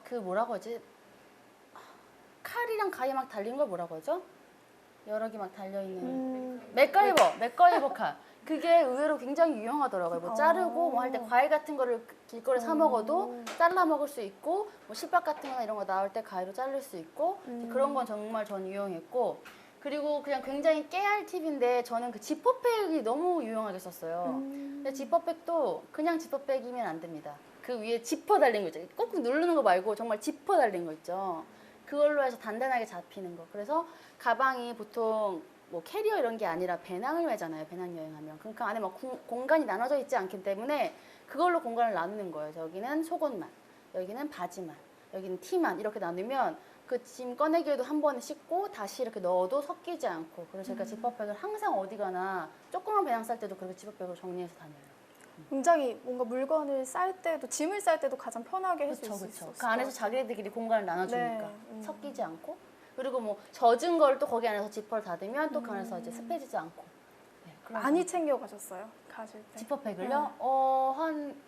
그 뭐라고 하지? 칼이랑 가위 막 달린 걸 뭐라고 하죠? 여러 개 막 달려있는. 맥가이버 칼. 그게 의외로 굉장히 유용하더라고요. 뭐 자르고 뭐 할 때 과일 같은 거를 길거리에 사 먹어도 잘라 먹을 수 있고 뭐 실밥 같은 거나 이런 거 나올 때 가위로 자를 수 있고 그런 건 정말 전 유용했고 그리고 그냥 굉장히 깨알 팁인데 저는 그 지퍼백이 너무 유용하게 썼어요. 근데 지퍼백도 그냥 지퍼백이면 안 됩니다. 그 위에 지퍼 달린 거 있죠. 꼭 누르는 거 말고 정말 지퍼 달린 거 있죠. 그걸로 해서 단단하게 잡히는 거. 그래서 가방이 보통 뭐 캐리어 이런 게 아니라 배낭을 매잖아요. 배낭 여행하면. 그러니까 안에 막 공간이 나눠져 있지 않기 때문에 그걸로 공간을 나누는 거예요. 여기는 속옷만, 여기는 바지만, 여기는 티만 이렇게 나누면 그 짐 꺼내기에도 한 번에 씻고 다시 이렇게 넣어도 섞이지 않고 그래서 제가 지퍼백을 항상 어디 가나 조그만 배낭 쌀 때도 그렇게 지퍼백으로 정리해서 다녀요. 굉장히 뭔가 물건을 쌀 때도 짐을 쌀 때도 가장 편하게 해줄 그렇죠, 수 그렇죠. 있어요. 그 안에서 자기들끼리 공간을 나눠주니까 네, 섞이지 않고 그리고 뭐 젖은 걸 또 거기 안에서 지퍼를 닫으면 또 그 안에서 이제 습해지지 않고 네, 그런 많이 챙겨가셨어요? 가실 때? 지퍼백을요?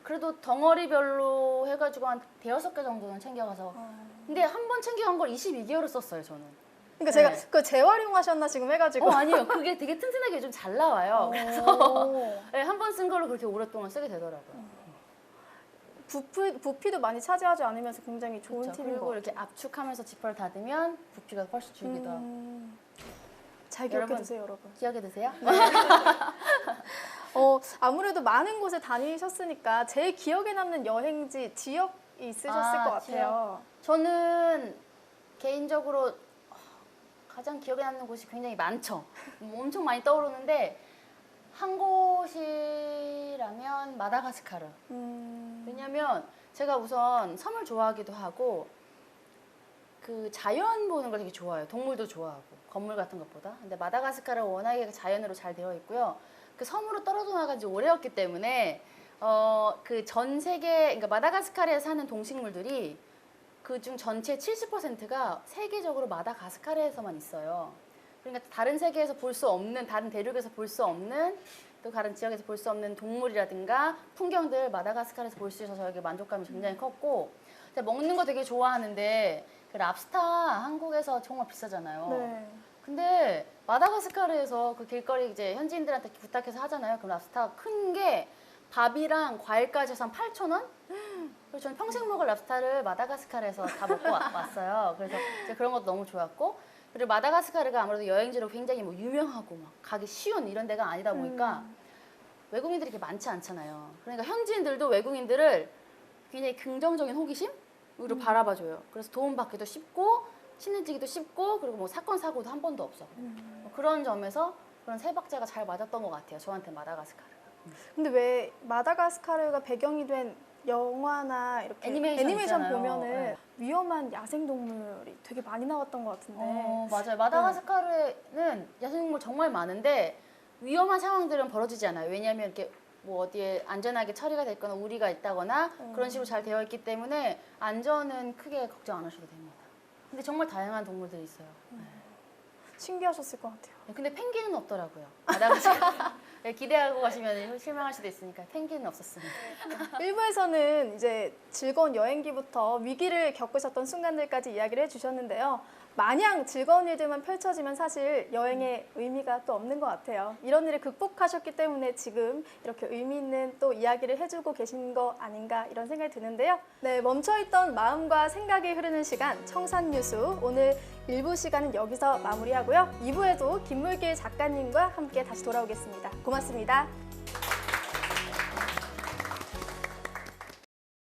그래도 덩어리별로 해가지고 한 대여섯 개 정도는 챙겨가서 근데 한 번 챙겨간 걸 22개월을 썼어요, 저는. 그러니까 제가 네. 그 재활용하셨나 지금 해가지고. 아니요. 그게 되게 튼튼하게 좀 잘 나와요. 그래서 네, 한 번 쓴 걸로 그렇게 오랫동안 쓰게 되더라고요. 부피도 많이 차지하지 않으면서 굉장히 좋은 그렇죠. 팁인 것 그리고 이렇게 압축하면서 지퍼를 닫으면 부피가 훨씬 줄기도 하고. 잘 기억해 여러분, 두세요, 여러분. 기억해 두세요. 아무래도 많은 곳에 다니셨으니까 제일 기억에 남는 여행지 지역이 있으셨을 것 같아요. 저는 개인적으로 가장 기억에 남는 곳이 굉장히 많죠. 엄청 많이 떠오르는데 한 곳이라면 마다가스카르. 왜냐면 제가 우선 섬을 좋아하기도 하고 그 자연 보는 걸 되게 좋아해요. 동물도 좋아하고 건물 같은 것보다. 근데 마다가스카르 워낙에 자연으로 잘 되어 있고요. 그 섬으로 떨어져 나간 지 오래였기 때문에 그 전 세계 그러니까 마다가스카르에 사는 동식물들이 그중 전체 70%가 세계적으로 마다가스카르에서만 있어요. 그러니까 다른 세계에서 볼 수 없는, 다른 대륙에서 볼 수 없는, 또 다른 지역에서 볼 수 없는 동물이라든가 풍경들 마다가스카르에서 볼 수 있어서 저에게 만족감이 굉장히 컸고, 제가 먹는 거 되게 좋아하는데 그 랍스타 한국에서 정말 비싸잖아요. 네. 근데 마다가스카르에서 그 길거리 이제 현지인들한테 부탁해서 하잖아요. 그럼 랍스타 큰 게 밥이랑 과일까지 해서 한 8,000원? 그래서 저는 평생 먹을 랍스타를 마다가스카르에서 다 먹고 왔어요. 그래서 이제 그런 것도 너무 좋았고, 그리고 마다가스카르가 아무래도 여행지로 굉장히 뭐 유명하고 막 가기 쉬운 이런 데가 아니다 보니까 외국인들이 이렇게 많지 않잖아요. 그러니까 현지인들도 외국인들을 굉장히 긍정적인 호기심으로 바라봐줘요. 그래서 도움 받기도 쉽고 친해지기도 쉽고, 그리고 뭐 사건 사고도 한 번도 없어. 뭐 그런 점에서 그런 세 박자가 잘 맞았던 것 같아요. 저한테 마다가스카르. 근데 왜 마다가스카르가 배경이 된 영화나 이렇게 애니메이션 있잖아요. 보면은 네. 위험한 야생동물이 되게 많이 나왔던 것 같은데. 맞아요. 마다가스카르는 야생동물 정말 많은데 위험한 상황들은 벌어지지 않아요. 왜냐하면 이렇게 뭐 어디에 안전하게 처리가 됐거나 우리가 있다거나 그런 식으로 잘 되어 있기 때문에 안전은 크게 걱정 안 하셔도 됩니다. 근데 정말 다양한 동물들이 있어요. 신기하셨을 것 같아요. 네, 근데 펭귄은 없더라고요. 마다가스카르. 네, 기대하고 가시면 실망할 수도 있으니까 펭귄은 없었습니다. 1부에서는 이제 즐거운 여행기부터 위기를 겪으셨던 순간들까지 이야기를 해주셨는데요. 마냥 즐거운 일들만 펼쳐지면 사실 여행의 의미가 또 없는 것 같아요. 이런 일을 극복하셨기 때문에 지금 이렇게 의미 있는 또 이야기를 해주고 계신 거 아닌가 이런 생각이 드는데요. 네, 멈춰있던 마음과 생각이 흐르는 시간 청산유수, 오늘 1부 시간은 여기서 마무리하고요. 2부에도 김물길 작가님과 함께 다시 돌아오겠습니다. 고맙습니다.